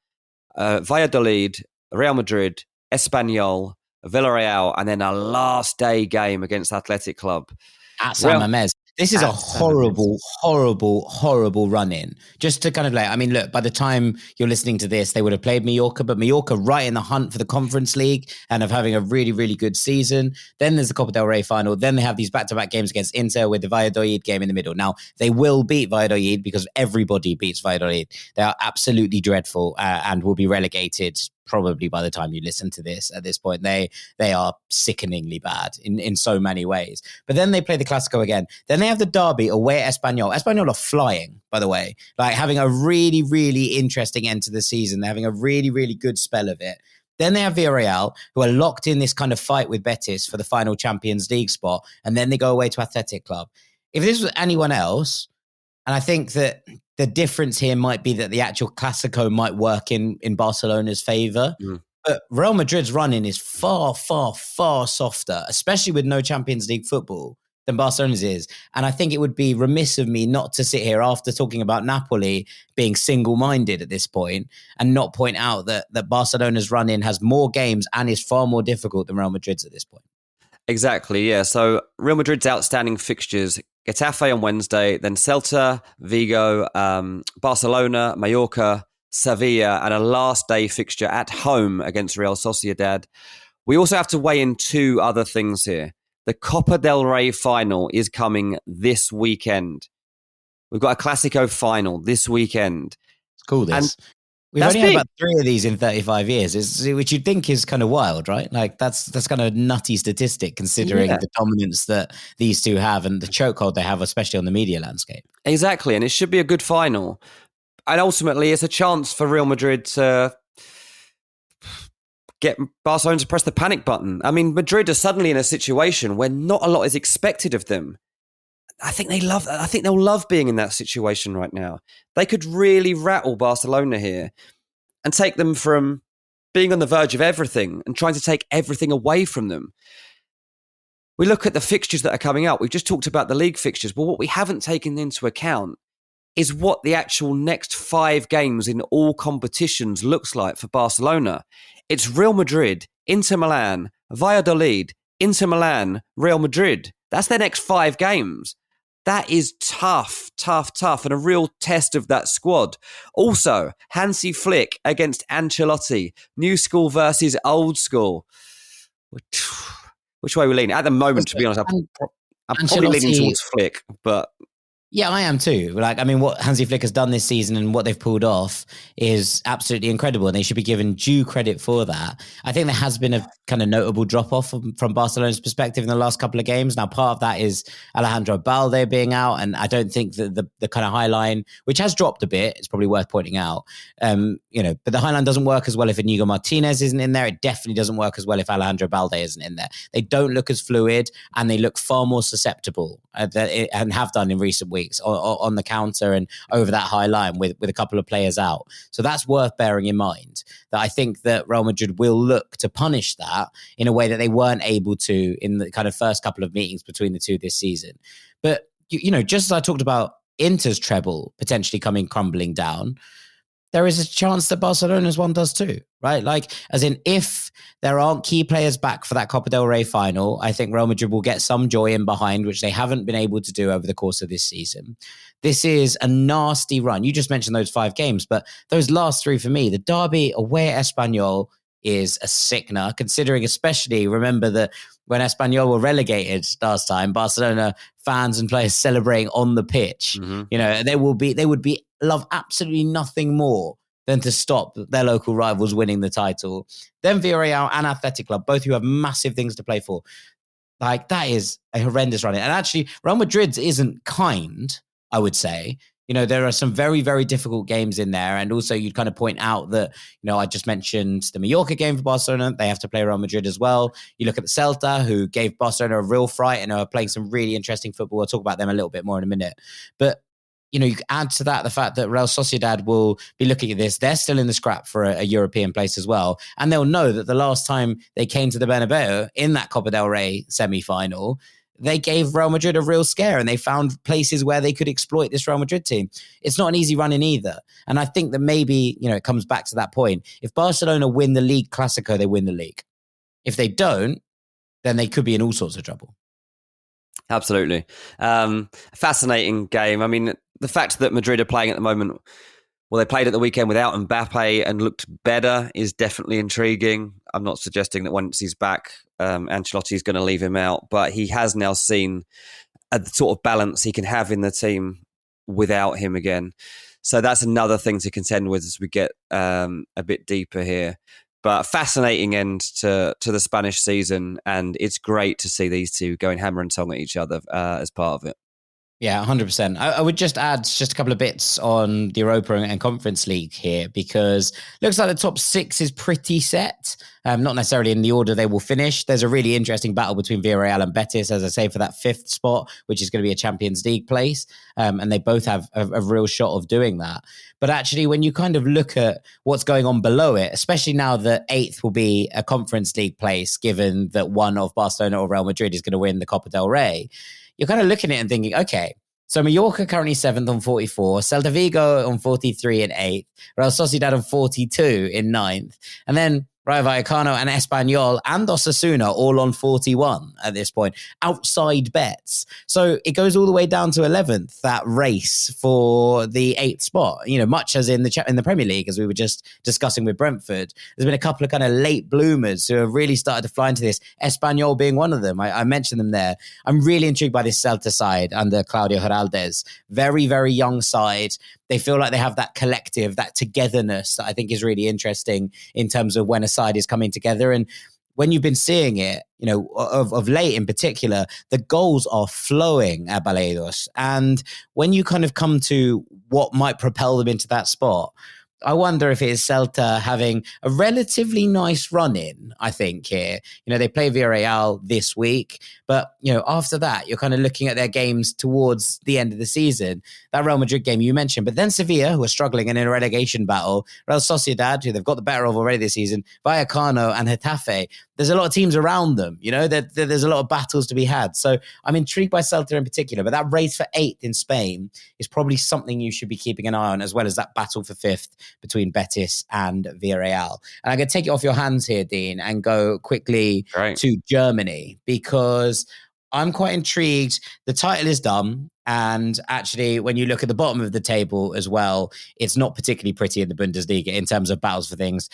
Valladolid, Real Madrid, Espanyol, Villarreal, and then a last day game against Athletic Club. At San Mamés. This is a at San Mamés. horrible run in. Just to kind of I mean, look, by the time you're listening to this, they would have played Mallorca, but Mallorca right in the hunt for the Conference League and of having a really, really good season. Then there's the Copa del Rey final. Then they have these back-to-back games against Inter with the Valladolid game in the middle. Now, they will beat Valladolid because everybody beats Valladolid. They are absolutely dreadful and will be relegated probably by the time you listen to this. At this point, they are sickeningly bad in so many ways. But then they play the Clásico again. Then they have the derby away at Espanyol. Espanyol are flying, by the way, like having a really, really interesting end to the season. They're having a really, really good spell of it. Then they have Villarreal, who are locked in this kind of fight with Betis for the final Champions League spot. And then they go away to Athletic Club. If this was anyone else, and I think that the difference here might be that the actual Clásico might work in Barcelona's favour. But Real Madrid's running is far, far, far softer, especially with no Champions League football, than Barcelona's is. And I think it would be remiss of me not to sit here after talking about Napoli being single-minded at this point and not point out that Barcelona's run-in has more games and is far more difficult than Real Madrid's at this point. Exactly, yeah. So Real Madrid's outstanding fixtures: Getafe on Wednesday, then Celta, Vigo, Barcelona, Mallorca, Sevilla, and a last day fixture at home against Real Sociedad. We also have to weigh in two other things here. The Copa del Rey final is coming this weekend. We've got a Clásico final this weekend. It's cool, this. And we've only had about 3 of these in 35 years, which you'd think is kind of wild, right? Like that's kind of a nutty statistic considering the dominance that these two have and the chokehold they have, especially on the media landscape. Exactly, and it should be a good final. And ultimately, it's a chance for Real Madrid to get Barcelona to press the panic button. I mean, Madrid are suddenly in a situation where not a lot is expected of them. I think they'll love being in that situation right now. They could really rattle Barcelona here and take them from being on the verge of everything and trying to take everything away from them. We look at the fixtures that are coming up. We've just talked about the league fixtures, but what we haven't taken into account is what the actual next 5 games in all competitions looks like for Barcelona. It's Real Madrid, Inter Milan, Valladolid, Inter Milan, Real Madrid. That's their next 5 games. That is tough, and a real test of that squad. Also, Hansi Flick against Ancelotti. New school versus old school. Which way are we leaning? At the moment, to be honest, I'm probably leaning towards Flick, but... Yeah, I am too. Like, I mean, what Hansi Flick has done this season and what they've pulled off is absolutely incredible, and they should be given due credit for that. I think there has been a kind of notable drop-off from Barcelona's perspective in the last couple of games. Now, part of that is Alejandro Balde being out, and I don't think that the kind of high line, which has dropped a bit, it's probably worth pointing out, but the high line doesn't work as well if Inigo Martinez isn't in there. It definitely doesn't work as well if Alejandro Balde isn't in there. They don't look as fluid, and they look far more susceptible and have done in recent weeks on the counter and over that high line with a couple of players out. So that's worth bearing in mind, that I think that Real Madrid will look to punish that in a way that they weren't able to in the kind of first couple of meetings between the two this season. But, just as I talked about Inter's treble potentially coming crumbling down, there is a chance that Barcelona's one does too, right? Like, as in, if there aren't key players back for that Copa del Rey final, I think Real Madrid will get some joy in behind, which they haven't been able to do over the course of this season. This is a nasty run. You just mentioned those 5 games, but those last 3 for me, the derby away at Espanyol is a sickener, considering especially, remember that when Espanyol were relegated last time, Barcelona fans and players celebrating on the pitch. Mm-hmm. They would love absolutely nothing more than to stop their local rivals winning the title. Then Villarreal and Athletic Club, both who have massive things to play for. Like, that is a horrendous run. And actually, Real Madrid isn't kind, I would say. There are some very, very difficult games in there. And also you'd kind of point out that, I just mentioned the Mallorca game for Barcelona. They have to play Real Madrid as well. You look at the Celta, who gave Barcelona a real fright and are playing some really interesting football. I'll talk about them a little bit more in a minute. But, you can add to that the fact that Real Sociedad will be looking at this. They're still in the scrap for a European place as well. And they'll know that the last time they came to the Bernabeu in that Copa del Rey semi-final, they gave Real Madrid a real scare and they found places where they could exploit this Real Madrid team. It's not an easy run in either. And I think that maybe, it comes back to that point. If Barcelona win the League Clásico, they win the league. If they don't, then they could be in all sorts of trouble. Absolutely. Fascinating game. I mean, the fact that Madrid are playing at the moment, well, they played at the weekend without Mbappe and looked better is definitely intriguing. I'm not suggesting that once he's back, Ancelotti is going to leave him out, but he has now seen a sort of balance he can have in the team without him again. So that's another thing to contend with as we get a bit deeper here. But fascinating end to the Spanish season, and it's great to see these two going hammer and tong at each other as part of it. Yeah, 100%. I would just add just a couple of bits on the Europa and Conference League here, because it looks like the top six is pretty set. Not necessarily in the order they will finish. There's a really interesting battle between Villarreal and Betis, as I say, for that fifth spot, which is going to be a Champions League place. And they both have a real shot of doing that. But actually, when you kind of look at what's going on below it, especially now that eighth will be a Conference League place, given that one of Barcelona or Real Madrid is going to win the Copa del Rey, you're kind of looking at it and thinking, okay, so Mallorca currently 7th on 44, Celta Vigo on 43 in 8th, Real Sociedad on 42 in 9th, and then Rayo Vallecano and Espanyol and Osasuna all on 41 at this point, outside bets. So it goes all the way down to 11th, that race for the 8th spot, much as in the Premier League, as we were just discussing with Brentford. There's been a couple of kind of late bloomers who have really started to fly into this, Espanyol being one of them. I mentioned them there. I'm really intrigued by this Celta side under Claudio Heraldes. Very, very young side. They feel like they have that collective, that togetherness that I think is really interesting in terms of when a side is coming together. And when you've been seeing it, of late in particular, the goals are flowing at Balaidos. And when you kind of come to what might propel them into that spot, I wonder if it is Celta having a relatively nice run in, I think, here. They play Villarreal this week, but, after that, you're kind of looking at their games towards the end of the season. That Real Madrid game you mentioned, but then Sevilla, who are struggling in a relegation battle, Real Sociedad, who they've got the better of already this season, Vallecano and Getafe. There's a lot of teams around them, there's a lot of battles to be had. So I'm intrigued by Celta in particular, but that race for 8th in Spain is probably something you should be keeping an eye on, as well as that battle for 5th between Betis and Villarreal. And I'm going to take it off your hands here, Dean, and go quickly to Germany, because I'm quite intrigued. The title is done. And actually, when you look at the bottom of the table as well, it's not particularly pretty in the Bundesliga in terms of battles for things.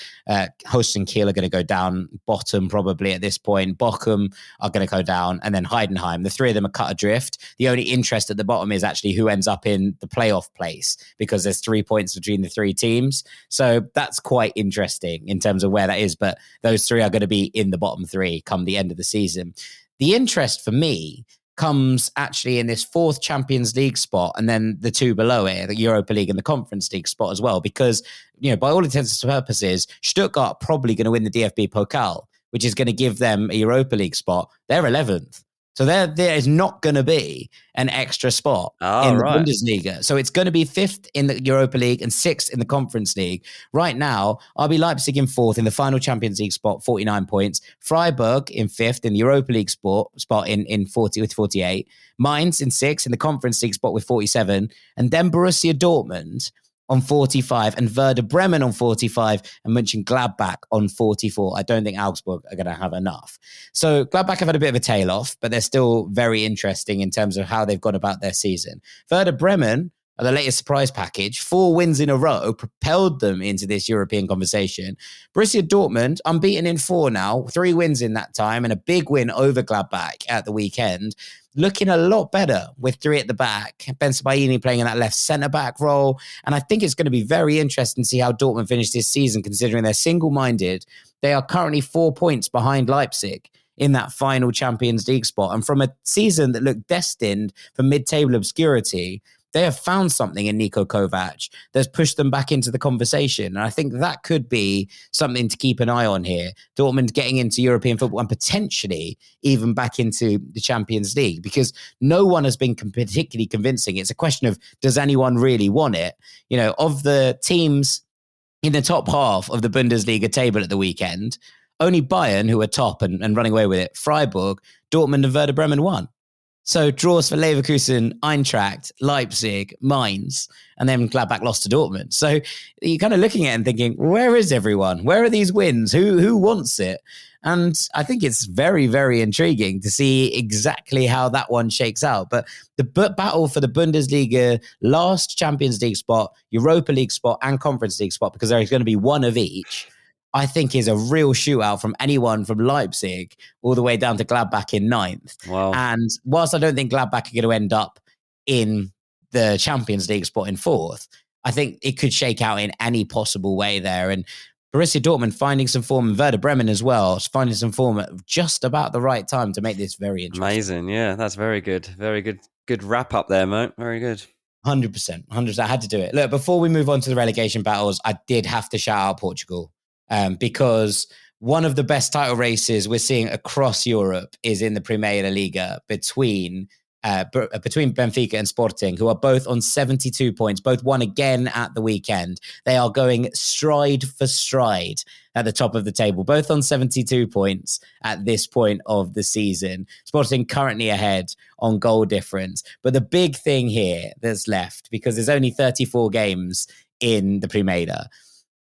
Host and Kiel are going to go down, bottom probably at this point. Bochum are going to go down, and then Heidenheim. The three of them are cut adrift. The only interest at the bottom is actually who ends up in the playoff place, because there's 3 points between the three teams. So that's quite interesting in terms of where that is. But those three are going to be in the bottom three come the end of the season. The interest for me comes actually in this 4th Champions League spot, and then the two below it, the Europa League and the Conference League spot as well, because, by all intents and purposes, Stuttgart are probably going to win the DFB Pokal, which is going to give them a Europa League spot. They're 11th. So there is not going to be an extra spot in the Bundesliga. So it's going to be 5th in the Europa League and 6th in the Conference League. Right now, RB Leipzig in 4th in the final Champions League spot, 49 points. Freiburg in 5th in the Europa League spot in 40 with 48. Mainz in 6th in the Conference League spot with 47. And then Borussia Dortmund on 45, and Werder Bremen on 45, and Mönchengladbach on 44. I don't think Augsburg are going to have enough. So Gladbach have had a bit of a tail off, but they're still very interesting in terms of how they've gone about their season. Werder Bremen are the latest surprise package. 4 wins in a row propelled them into this European conversation. Borussia Dortmund, unbeaten in 4 now, 3 wins in that time, and a big win over Gladbach at the weekend. Looking a lot better with 3 at the back. Ben Sebaini playing in that left centre-back role. And I think it's going to be very interesting to see how Dortmund finish this season, considering they're single-minded. They are currently 4 points behind Leipzig in that final Champions League spot. And from a season that looked destined for mid-table obscurity, they have found something in Niko Kovac that's pushed them back into the conversation. And I think that could be something to keep an eye on here. Dortmund getting into European football and potentially even back into the Champions League, because no one has been particularly convincing. It's a question of, does anyone really want it? Of the teams in the top half of the Bundesliga table at the weekend, only Bayern, who are top and running away with it, Freiburg, Dortmund and Werder Bremen won. So draws for Leverkusen, Eintracht, Leipzig, Mainz, and then Gladbach lost to Dortmund. So you're kind of looking at it and thinking, where is everyone? Where are these wins? Who wants it? And I think it's very, very intriguing to see exactly how that one shakes out. But the battle for the Bundesliga last Champions League spot, Europa League spot, and Conference League spot, because there's going to be one of each, I think is a real shootout from anyone from Leipzig all the way down to Gladbach in ninth. Wow. And whilst I don't think Gladbach are going to end up in the Champions League spot in fourth, I think it could shake out in any possible way there. And Borussia Dortmund finding some form, and Werder Bremen as well, finding some form at just about the right time to make this very interesting. Amazing. Yeah, that's very good. Very good. Good wrap up there, mate. Very good. 100%. I had to do it. Look, before we move on to the relegation battles, I did have to shout out Portugal. Because one of the best title races we're seeing across Europe is in the Primeira Liga between Benfica and Sporting, who are both on 72 points, both won again at the weekend. They are going stride for stride at the top of the table, both on 72 points at this point of the season. Sporting currently ahead on goal difference. But the big thing here that's left, because there's only 34 games in the Primeira,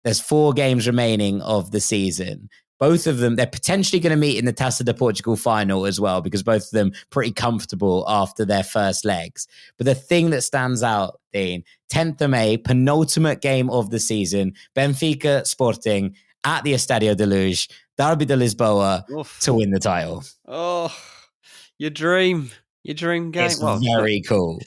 there's 4 games remaining of the season. Both of them, they're potentially going to meet in the Taça de Portugal final as well, because both of them pretty comfortable after their first legs. But the thing that stands out, Dean, 10th of May, penultimate game of the season, Benfica Sporting at the Estadio da Luz, Derby de Lisboa, to win the title. Oh, your dream game. It's very cool.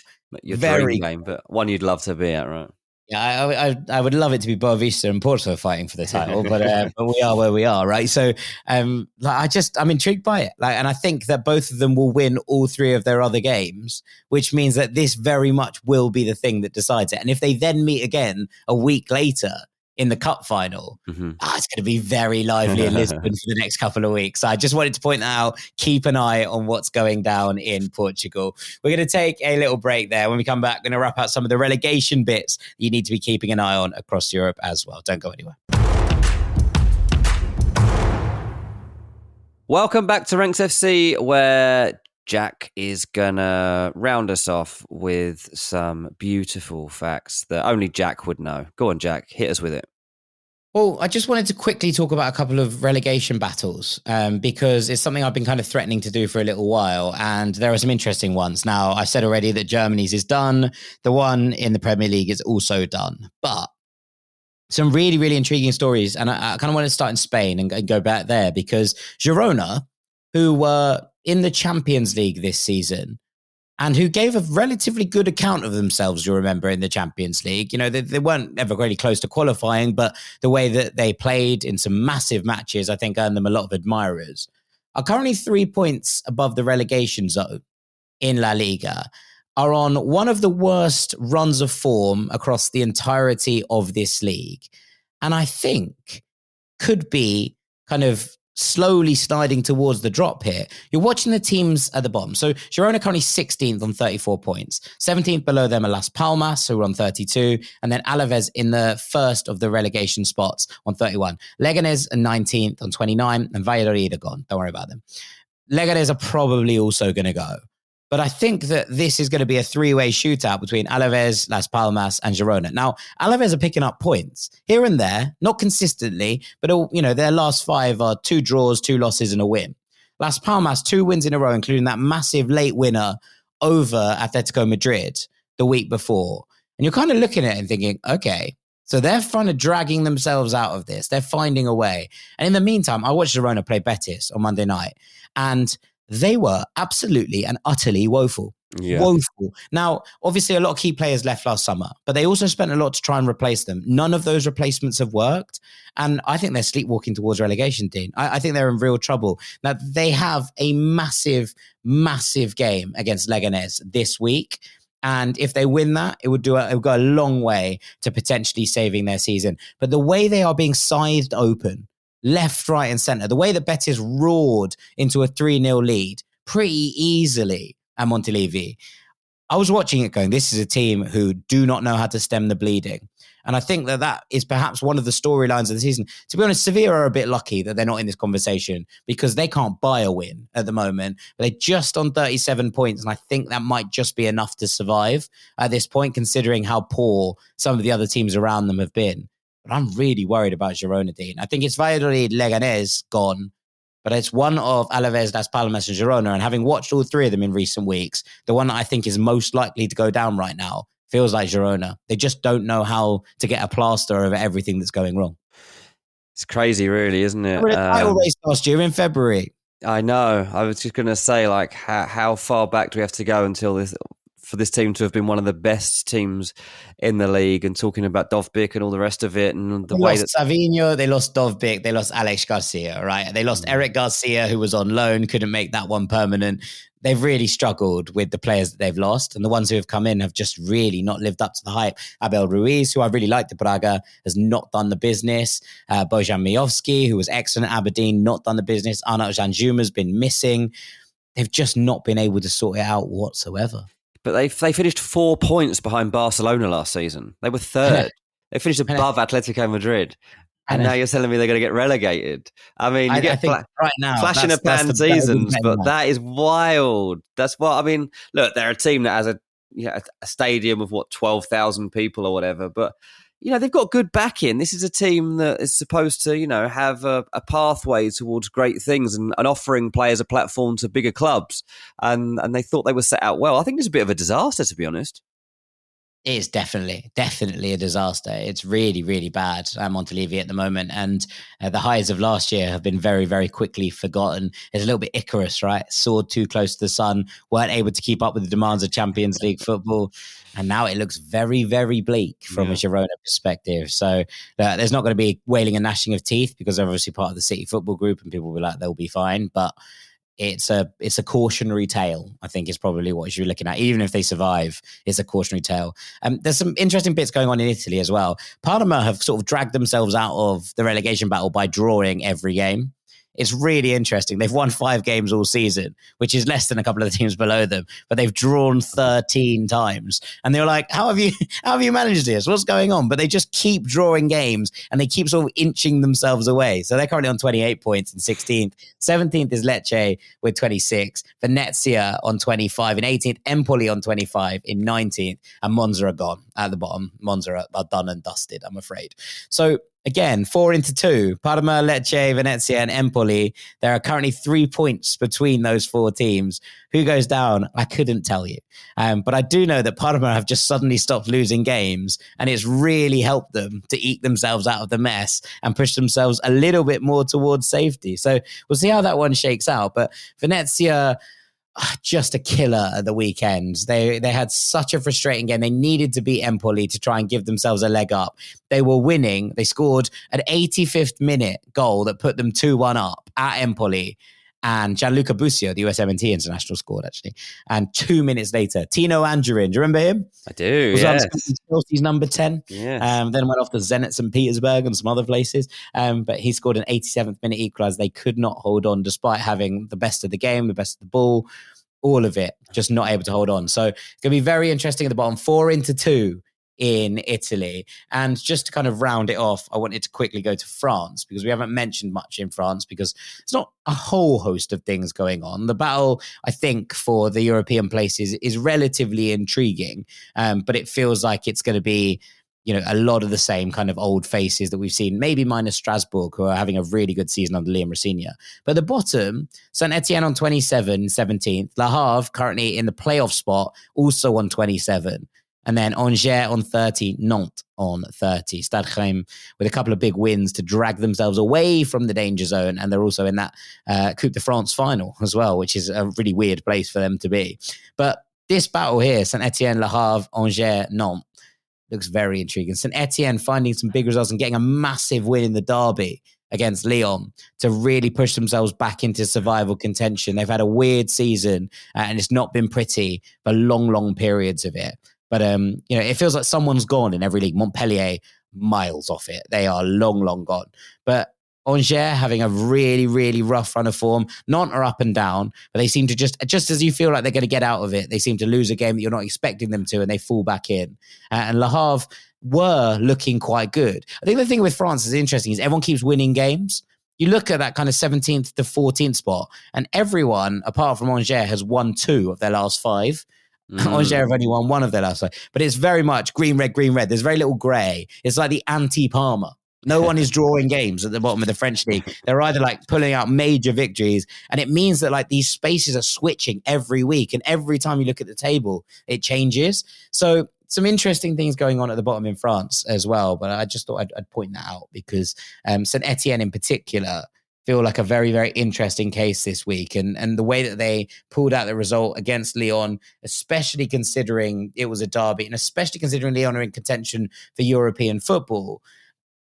Your dream game, but one you'd love to be at, right? Yeah, I would love it to be Boa Vista and Porto fighting for the title, but we are where we are, right? So, I'm intrigued by it, and I think that both of them will win all 3 of their other games, which means that this very much will be the thing that decides it. And if they then meet again a week later in the cup final, it's going to be very lively in Lisbon for the next couple of weeks. So I just wanted to point that out. Keep an eye on what's going down in Portugal. We're going to take a little break there. When we come back, we're going to wrap out some of the relegation bits you need to be keeping an eye on across Europe as well. Don't go anywhere. Welcome back to Ranks FC, where Jack is going to round us off with some beautiful facts that only Jack would know. Go on, Jack. Hit us with it. Well, I just wanted to quickly talk about a couple of relegation battles because it's something I've been kind of threatening to do for a little while, and there are some interesting ones. Now, I've said already that Germany's is done. The one in the Premier League is also done. But some really, really intriguing stories, and I kind of want to start in Spain and go back there because Girona, who were in the Champions League this season, and who gave a relatively good account of themselves, you remember, in the Champions League. You know, they weren't ever really close to qualifying, but the way that they played in some massive matches, I think, earned them a lot of admirers, are currently 3 points above the relegation zone in La Liga, are on one of the worst runs of form across the entirety of this league. And I think could be kind of slowly sliding towards the drop here. You're watching the teams at the bottom. So Girona currently 16th on 34 points. 17th below them are Las Palmas, who are on 32, and then Alaves in the first of the relegation spots on 31. Leganés are 19th on 29, and Valladolid are gone. Don't worry about them. Leganés are probably also going to go. But I think that this is going to be a 3-way shootout between Alaves, Las Palmas, and Girona. Now, Alaves are picking up points here and there, not consistently, but their last 5 are 2 draws, 2 losses, and a win. Las Palmas, 2 wins in a row, including that massive late winner over Atletico Madrid the week before. And you're kind of looking at it and thinking, okay, so they're kind of dragging themselves out of this. They're finding a way. And in the meantime, I watched Girona play Betis on Monday night, and they were absolutely and utterly woeful. Yeah. Woeful. Now, obviously, a lot of key players left last summer, but they also spent a lot to try and replace them. None of those replacements have worked. And I think they're sleepwalking towards relegation, Dean. I think they're in real trouble. Now, they have a massive, massive game against Leganés this week. And if they win that, it would go a long way to potentially saving their season. But the way they are being scythed open, left, right, and centre, the way that Betis roared into a 3-0 lead pretty easily at Montilivi, I was watching it going, this is a team who do not know how to stem the bleeding. And I think that is perhaps one of the storylines of the season. To be honest, Sevilla are a bit lucky that they're not in this conversation because they can't buy a win at the moment. But they're just on 37 points. And I think that might just be enough to survive at this point, considering how poor some of the other teams around them have been. But I'm really worried about Girona, Dean. I think it's Valladolid, Leganés gone. But it's one of Alaves, Las Palmas, and Girona. And having watched all three of them in recent weeks, the one that I think is most likely to go down right now feels like Girona. They just don't know how to get a plaster over everything that's going wrong. It's crazy, really, isn't it? They were in a title race last year in February. I know. I was just going to say, like, how far back do we have to go for this team to have been one of the best teams in the league, and talking about Dovbyk and all the rest of it, and the way that Savinho, they lost Dovbyk, they lost Alex Garcia, right? They lost Eric Garcia, who was on loan, couldn't make that one permanent. They've really struggled with the players that they've lost, and the ones who have come in have just really not lived up to the hype. Abel Ruiz, who I really liked at Braga, has not done the business. Bojan Miovski, who was excellent at Aberdeen, not done the business. Arnaut Janjuma's been missing. They've just not been able to sort it out whatsoever. But they finished 4 points behind Barcelona last season. They were third. They finished above Atletico Madrid. And now you're telling me they're going to get relegated. I mean, you get right now, flash in the pan seasons, but that is wild. That's what I mean. Look, they're a team that has a stadium of 12,000 people or whatever. But they've got good backing. This is a team that is supposed to have a pathway towards great things and offering players a platform to bigger clubs. And they thought they were set out well. I think it's a bit of a disaster, to be honest. It is definitely a disaster. It's really, really bad at Montilivi at the moment. And the highs of last year have been very, very quickly forgotten. It's a little bit Icarus, right? Soared too close to the sun, weren't able to keep up with the demands of Champions League football. And now it looks very, very bleak from a Girona perspective. So there's not going to be wailing and gnashing of teeth because they're obviously part of the City Football Group and people will be like, they'll be fine. But it's a cautionary tale, I think, is probably what you're looking at. Even if they survive, it's a cautionary tale. There's some interesting bits going on in Italy as well. Parma have sort of dragged themselves out of the relegation battle by drawing every game. It's really interesting. They've won 5 games all season, which is less than a couple of the teams below them, but they've drawn 13 times. And they were like, how have you managed this? What's going on? But they just keep drawing games and they keep sort of inching themselves away. So they're currently on 28 points in 16th. 17th is Lecce with 26. Venezia on 25 in 18th. Empoli on 25 in 19th. And Monza are gone at the bottom. Monza are done and dusted, I'm afraid. So again, 4 into 2, Parma, Lecce, Venezia, and Empoli. There are currently 3 points between those 4 teams. Who goes down? I couldn't tell you. But I do know that Parma have just suddenly stopped losing games, and it's really helped them to eke themselves out of the mess and push themselves a little bit more towards safety. So we'll see how that one shakes out. But Venezia, just a killer at the weekend. They had such a frustrating game. They needed to beat Empoli to try and give themselves a leg up. They were winning. They scored an 85th minute goal that put them 2-1 up at Empoli. And Gianluca Busio, the USMNT international, scored, actually. And 2 minutes later, Tino Angerin, do you remember him? I do, yes. Chelsea's number 10. Yes. Then went off to Zenit St. Petersburg and some other places. But he scored an 87th minute equaliser. They could not hold on despite having the best of the game, the best of the ball, all of it, just not able to hold on. So it's going to be very interesting at the bottom. 4 into 2 in Italy. And just to kind of round it off, I wanted to quickly go to France because we haven't mentioned much in France because it's not a whole host of things going on. The battle, I think, for the European places is relatively intriguing, but it feels like it's going to be a lot of the same kind of old faces that we've seen, maybe minus Strasbourg, who are having a really good season under Liam Rossigna. But at the bottom, Saint-Etienne on 27, 17th. Le Havre currently in the playoff spot, also on 27. And then Angers on 30, Nantes on 30. Stade Reims with a couple of big wins to drag themselves away from the danger zone. And they're also in that Coupe de France final as well, which is a really weird place for them to be. But this battle here, Saint-Etienne, Le Havre, Angers, Nantes, looks very intriguing. Saint-Etienne finding some big results and getting a massive win in the derby against Lyon to really push themselves back into survival contention. They've had a weird season and it's not been pretty for long, long periods of it. But, it feels like someone's gone in every league. Montpellier, miles off it. They are long, long gone. But Angers having a really, really rough run of form. Nantes are up and down, but they seem to just as you feel like they're going to get out of it, they seem to lose a game that you're not expecting them to, and they fall back in. And Le Havre, were looking quite good. I think the thing with France is interesting is everyone keeps winning games. You look at that kind of 17th to 14th spot, and everyone, apart from Angers, has won 2 of their last 5. Angers have only won 1 of their last 5. But it's very much green, red, green, red. There's very little grey. It's like the anti-Parma. No one is drawing games at the bottom of the French league. They're either like pulling out major victories, and it means that like these spaces are switching every week, and every time you look at the table, it changes. So some interesting things going on at the bottom in France as well. But I just thought I'd point that out because St. Etienne in particular feel like a very, very interesting case this week. And the way that they pulled out the result against Lyon, especially considering it was a derby and especially considering Lyon are in contention for European football,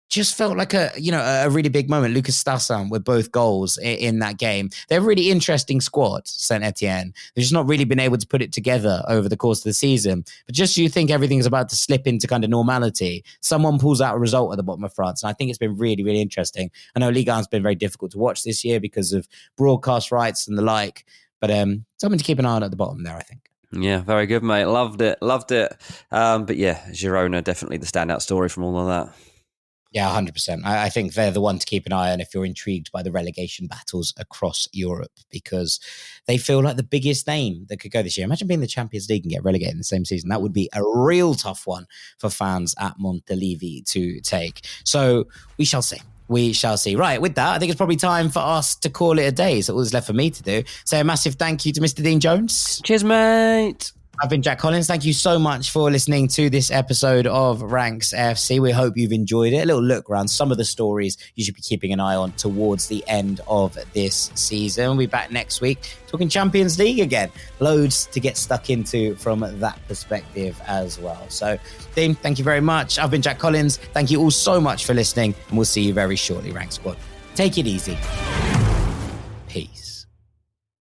just felt like a really big moment. Lucas Stassin with both goals in that game. They're a really interesting squad, St. Etienne. They've just not really been able to put it together over the course of the season. But just you think everything's about to slip into kind of normality, someone pulls out a result at the bottom of France. And I think it's been really, really interesting. I know Ligue 1's been very difficult to watch this year because of broadcast rights and the like. But something to keep an eye on at the bottom there, I think. Yeah, very good, mate. Loved it. But yeah, Girona, definitely the standout story from all of that. Yeah, 100%. I think they're the one to keep an eye on if you're intrigued by the relegation battles across Europe, because they feel like the biggest name that could go this year. Imagine being the Champions League and get relegated in the same season. That would be a real tough one for fans at Montelivi to take. So we shall see. We shall see. Right, with that, I think it's probably time for us to call it a day. So all that's left for me to do. Say a massive thank you to Mr. Dean Jones. Cheers, mate. I've been Jack Collins. Thank you so much for listening to this episode of Ranks FC. We hope you've enjoyed it. A little look around some of the stories you should be keeping an eye on towards the end of this season. We'll be back next week talking Champions League again. Loads to get stuck into from that perspective as well. So, Dean, thank you very much. I've been Jack Collins. Thank you all so much for listening, and we'll see you very shortly, Rank Squad. Take it easy. Peace.